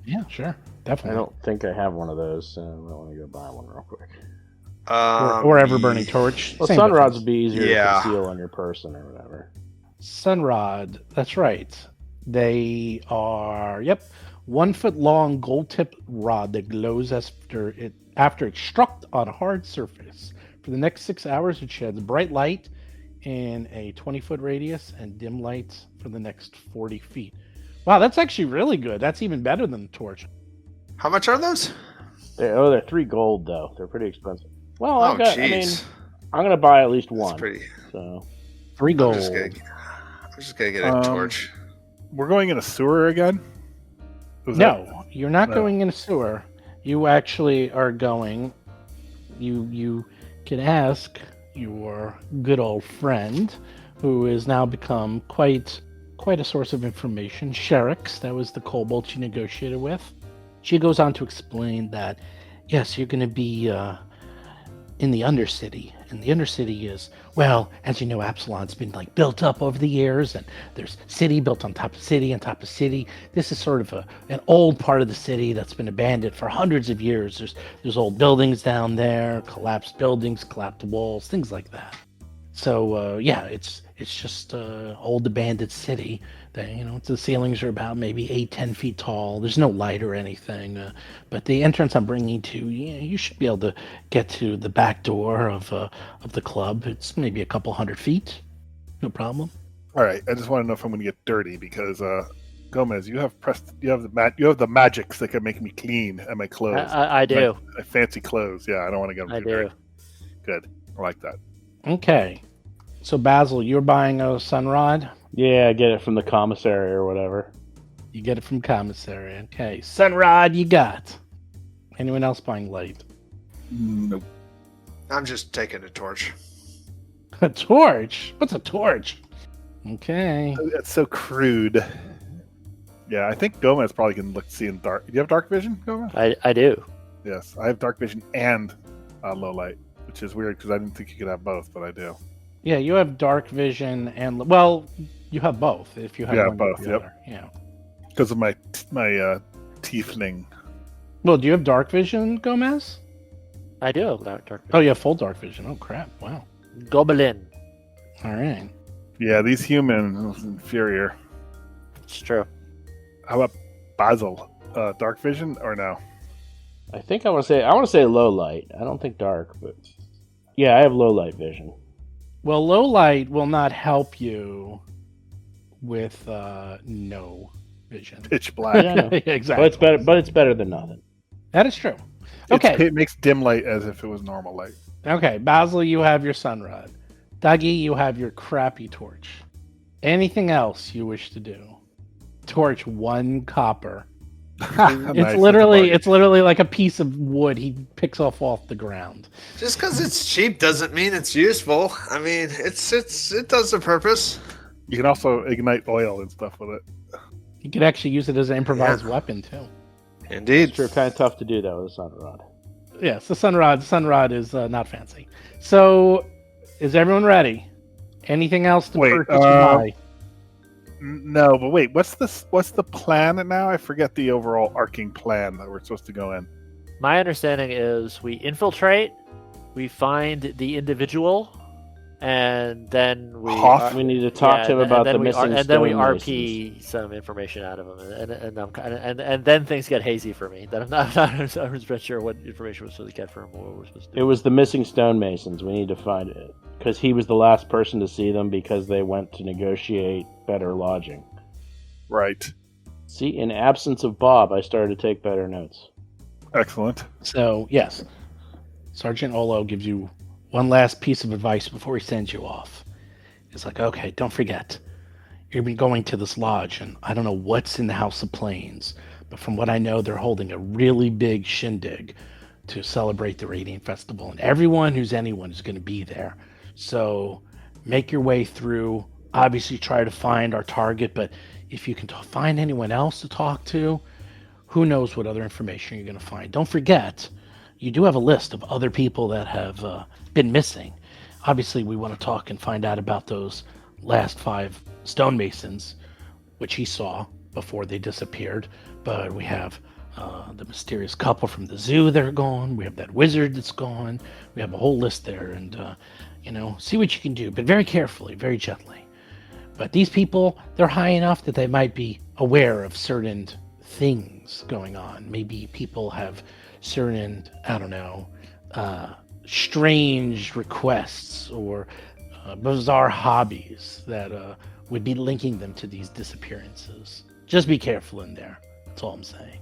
Yeah, sure, I definitely. don't think I have one of those, so I want to go buy one real quick. Or ever burning torch. Well, Same sun rods difference. would be easier Yeah. to conceal on your person or whatever. Sunrod. That's right. They are 1 foot long gold tip rod that glows after it's struck on a hard surface. For the next 6 hours, it sheds bright light in a 20-foot radius and dim light for the next 40 feet. Wow, that's actually really good. That's even better than the torch. How much are those? They're 3 gold though. They're pretty expensive. Well, Oh I mean, jeez. I'm gonna buy at least That's one. pretty. So 3 I'm gold. just gonna get a torch. We're going in a sewer again? Was No, you're not No. going in a sewer. You actually are going. You can ask your good old friend, who has now become quite a source of information, Sherix. That was the kobold she negotiated with. She goes on to explain that yes, you're going to be in the Undercity, and the Undercity is, well, as you know, Absalon's been like built up over the years, and there's city built on top of city on top of city. This is sort of an old part of the city that's been abandoned for hundreds of years. There's old buildings down there, collapsed buildings, collapsed walls, things like that. So it's just old abandoned city. That the ceilings are about maybe 8-10 feet tall. There's no light or anything, but the entrance I'm bringing to you should be able to get to the back door of the club. It's maybe a couple 100 feet, no problem. All right. I just want to know if I'm going to get dirty because Gomez, you have the magics that can make me clean and my clothes. I do. My fancy clothes. Yeah, I don't want to get them I too do. dirty. Good. I like that. Okay, so Basil, you're buying a sunrod. yeah, get it from the commissary or whatever. You get it from commissary. Okay, sunrod you got. Anyone else buying light? Nope. I'm just taking a torch. A torch? What's a torch? Okay. That's so crude. Yeah, I think Gomez probably can see in dark. Do you have dark vision, Gomez? I do. Yes, I have dark vision and low light, which is weird because I didn't think you could have both, but I do. Yeah, you have dark vision and well, you have both. If you have Yeah, one, you have both, the yep. other. Yeah. Because of my tiefling. Well, do you have dark vision, Gomez? I do have dark. Oh, you have full dark vision. Oh crap! Wow. Goblin. All right. Yeah, these humans inferior. It's true. How about Basil? Dark vision or no? I think I want to say low light. I don't think dark, but yeah, I have low light vision. Well, low light will not help you with no vision. Pitch black. Yeah, I know. Exactly. But it's better than nothing. That is true. Okay. It makes dim light as if it was normal light. Okay, Basil, you have your sunrod. Dougie, you have your crappy torch. Anything else you wish to do? Torch 1 copper. Nice. It's literally like a piece of wood he picks off the ground. Just because it's cheap doesn't mean it's useful. I mean, it does the purpose. You can also ignite oil and stuff with it. You could actually use it as an improvised weapon too. Indeed. It's sure kind of tough to do that with a sun rod. Yes, the sunrod is not fancy. So, is everyone ready? Anything else to purchase or buy? No, but wait, what's the plan now? I forget the overall arcing plan that we're supposed to go in. My understanding is we infiltrate, we find the individual, and then we need to talk to him about the missing stone. And then we masons. RP some information out of him, and then things get hazy for me. That I'm not 100% sure what information we're supposed to get from him or what we're supposed to do. It was the missing stonemasons. We need to find it because he was the last person to see them because they went to negotiate better lodging. Right. See, in absence of Bob, I started to take better notes. Excellent. So, yes, Sergeant Olo gives you one last piece of advice before he sends you off. It's like, okay, don't forget, you're going to this lodge, and I don't know what's in the House of Plains, but from what I know, they're holding a really big shindig to celebrate the Radiant Festival, and everyone who's anyone is going to be there. So make your way through. Obviously, try to find our target, but if you can find anyone else to talk to, who knows what other information you're going to find. Don't forget, you do have a list of other people that have been missing. Obviously, we want to talk and find out about those last 5 stonemasons, which he saw before they disappeared. But we have the mysterious couple from the zoo that are gone. We have that wizard that's gone. We have a whole list there, and see what you can do, but very carefully, very gently. But these people, they're high enough that they might be aware of certain things going on. Maybe people have certain, strange requests or bizarre hobbies that would be linking them to these disappearances. Just be careful in there. That's all I'm saying.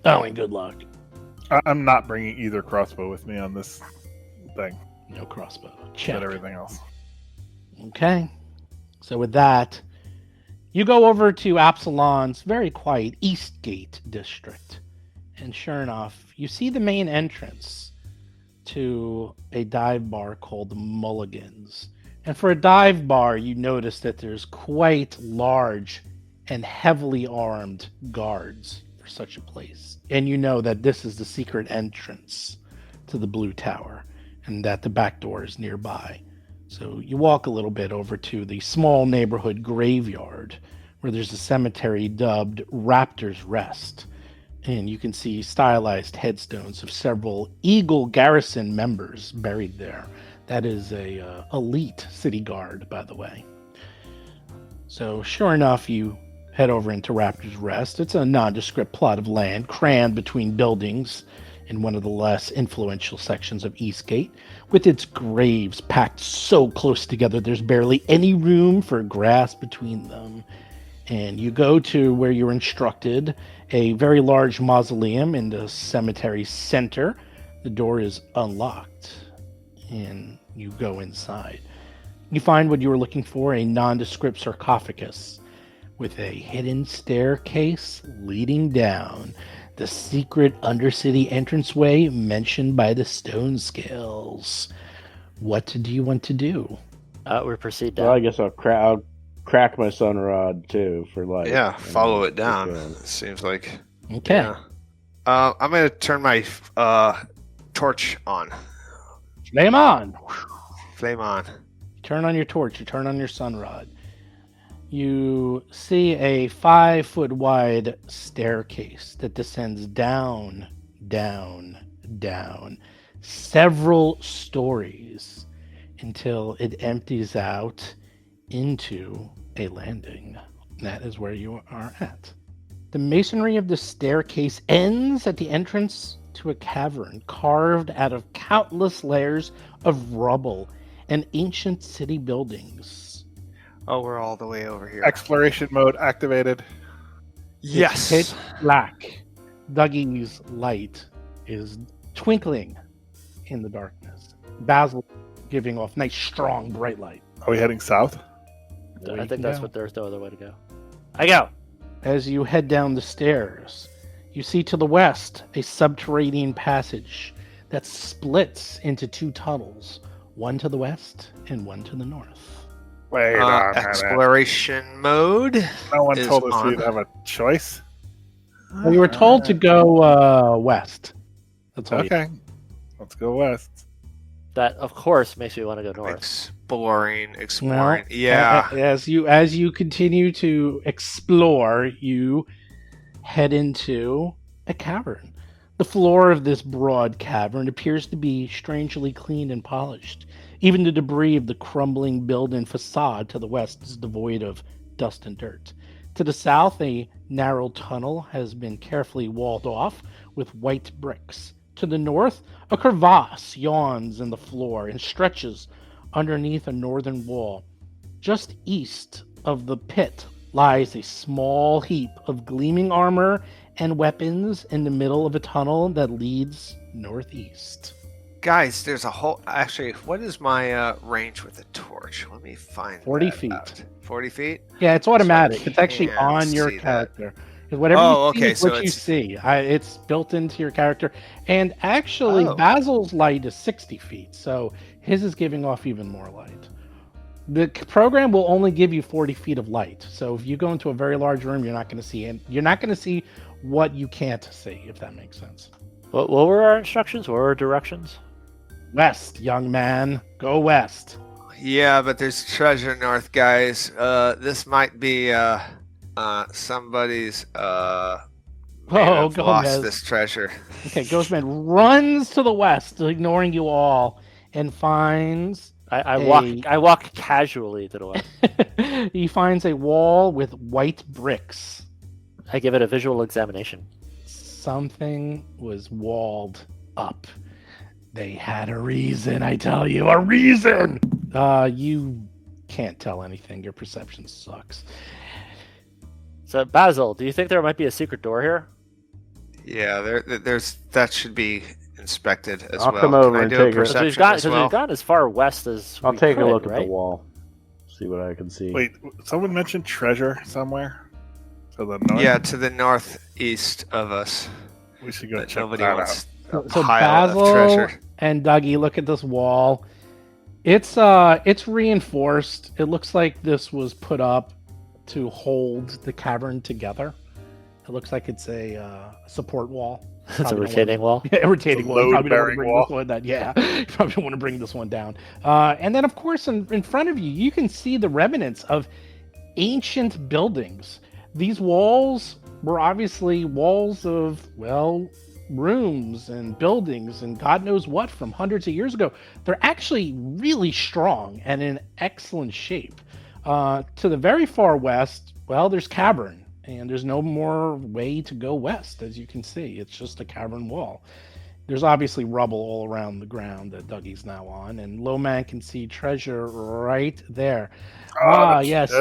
Oh, and good luck. I'm not bringing either crossbow with me on this thing. No crossbow. Check. But everything else. Okay. So with that, you go over to Absalon's very quiet Eastgate district. And sure enough, you see the main entrance to a dive bar called Mulligan's. And for a dive bar, you notice that there's quite large and heavily armed guards for such a place. And you know that this is the secret entrance to the Blue Tower and that the back door is nearby. So you walk a little bit over to the small neighborhood graveyard where there's a cemetery dubbed Raptor's Rest. And you can see stylized headstones of several Eagle Garrison members buried there. That is a elite city guard, by the way. So sure enough, you head over into Raptor's Rest. It's a nondescript plot of land crammed between buildings in one of the less influential sections of Eastgate, with its graves packed so close together there's barely any room for grass between them. And you go to where you're instructed, a very large mausoleum in the cemetery center. The door is unlocked, and you go inside. You find what you were looking for, a nondescript sarcophagus with a hidden staircase leading down the secret undercity entranceway mentioned by the stone scales. What do you want to do? We proceed down. Well, I guess I'll crack my sun rod too for life. Yeah, follow it down. It seems like. Okay. Yeah. I'm gonna turn my torch on. Flame on. Flame on. You turn on your torch, you turn on your sunrod. You see a 5-foot wide staircase that descends down, down, down, several stories until it empties out into a landing. That is where you are at. The masonry of the staircase ends at the entrance to a cavern carved out of countless layers of rubble and ancient city buildings. Oh, we're all the way over here. Exploration mode activated. Yes. It's pitch black. Dougie's light is twinkling in the darkness. Basil giving off nice, strong, bright light. Are we heading south? I think that's what there's no other way to go. I go. As you head down the stairs, you see to the west a subterranean passage that splits into 2 tunnels, one to the west and one to the north. Wait a minute. Exploration mode. No one is told us on. we'd have a choice. Well, you were told to go west. That's all. Okay. Let's go west. That, of course, makes me want to go north. Exploring. Well, Yeah. As you continue to explore, you head into a cavern. The floor of this broad cavern appears to be strangely clean and polished. Even the debris of the crumbling building facade to the west is devoid of dust and dirt. To the south, a narrow tunnel has been carefully walled off with white bricks. To the north, a crevasse yawns in the floor and stretches underneath a northern wall. Just east of the pit lies a small heap of gleaming armor and weapons in the middle of a tunnel that leads northeast. Guys, there's a whole... Actually, what is my range with a torch? Let me find 40 that feet. out. 40 feet? Yeah, it's automatic. It's actually can't on your see that. character. Whatever Oh, you see okay, is so what you it's- see. It's built into your character. And actually, Oh. Basil's light is 60 feet, so his is giving off even more light. The program will only give you 40 feet of light. So if you go into a very large room, you're not going to see it. You're not going to see what you can't see, if that makes sense. What were our instructions? What were our directions? West, young man. Go west. Yeah, but there's treasure north, guys. This might be somebody's may have lost Gomez. this treasure. Okay, Ghostman runs to the west, ignoring you all, and finds I Hey. walk casually to the west. he finds a wall with white bricks. I give it a visual examination. Something was walled up. They had a reason, I tell you, a reason. You can't tell anything. Your perception sucks. So, Basil, do you think there might be a secret door here? Yeah, there's that should be inspected as I'll well. come over Can I and do a take a- Because perception as well? we've gotten as far west as I'll we take a could, look at right? the wall. See what I can see. Wait, someone mentioned treasure somewhere? To the north? Yeah, to the northeast of us. We should go But check nobody that wants out. a So pile Basil of treasure. and Dougie look at this wall. It's reinforced. It looks like this was put up to hold the cavern together. It looks like it's a support wall. It's a Probably don't retaining wall. Yeah, a retaining wall. You probably don't want to load-bearing bring wall. this one down. Yeah, you probably don't want to bring this one down. And then, of course, in front of you, you can see the remnants of ancient buildings. These walls were obviously walls of, well, rooms and buildings and God knows what from hundreds of years ago. They're actually really strong and in excellent shape. To the very far west, well, there's cavern. And there's no more way to go west, as you can see. It's just a cavern wall. There's obviously rubble all around the ground that Dougie's now on, and Lowman can see treasure right there. Yes,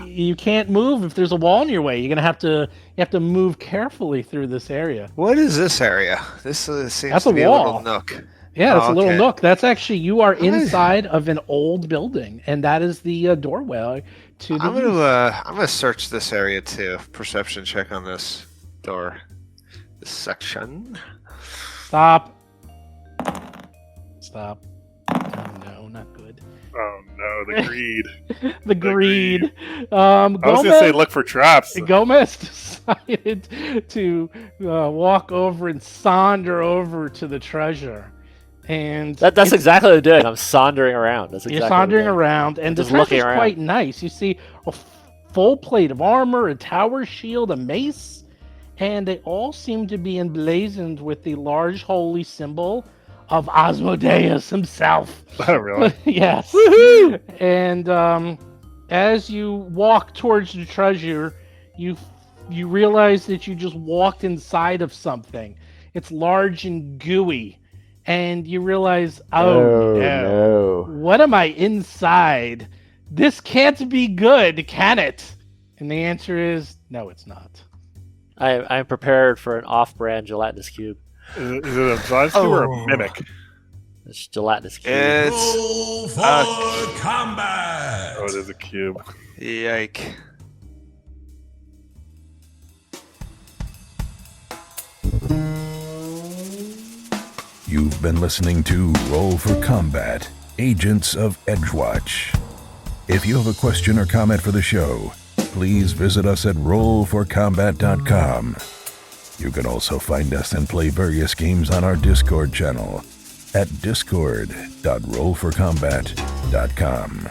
you can't move if there's a wall in your way. You have to move carefully through this area. What is this area? This seems That's to a be wall. a little nook. Yeah, it's a little Okay. nook. That's actually, you are inside of an old building, and that is the doorway to the I'm east. gonna search this area too. Perception check on this door. This section. Stop. Oh no, not good. Oh no, the greed. The greed. I was going to say look for traps. Gomez decided to walk over and saunter over to the treasure. And That's exactly what I'm doing. I'm sauntering around. That's exactly you're what I'm sauntering doing. around, and the Just dress looking is around. quite nice. You see a full plate of armor, a tower shield, a mace, and they all seem to be emblazoned with the large holy symbol of Asmodeus himself. Oh, really? Yes. And as you walk towards the treasure, you realize that you just walked inside of something. It's large and gooey, and you realize, oh no, what am I inside? This can't be good, can it? And the answer is no, it's not. I'm prepared for an off-brand gelatinous cube. Is it a gelatinous cube or a mimic? It's gelatinous cube. It's Roll for combat. Oh, it is a cube. yike. You've been listening to Roll for Combat, Agents of Edgewatch. If you have a question or comment for the show, please visit us at rollforcombat.com. You can also find us and play various games on our Discord channel at discord.rollforcombat.com.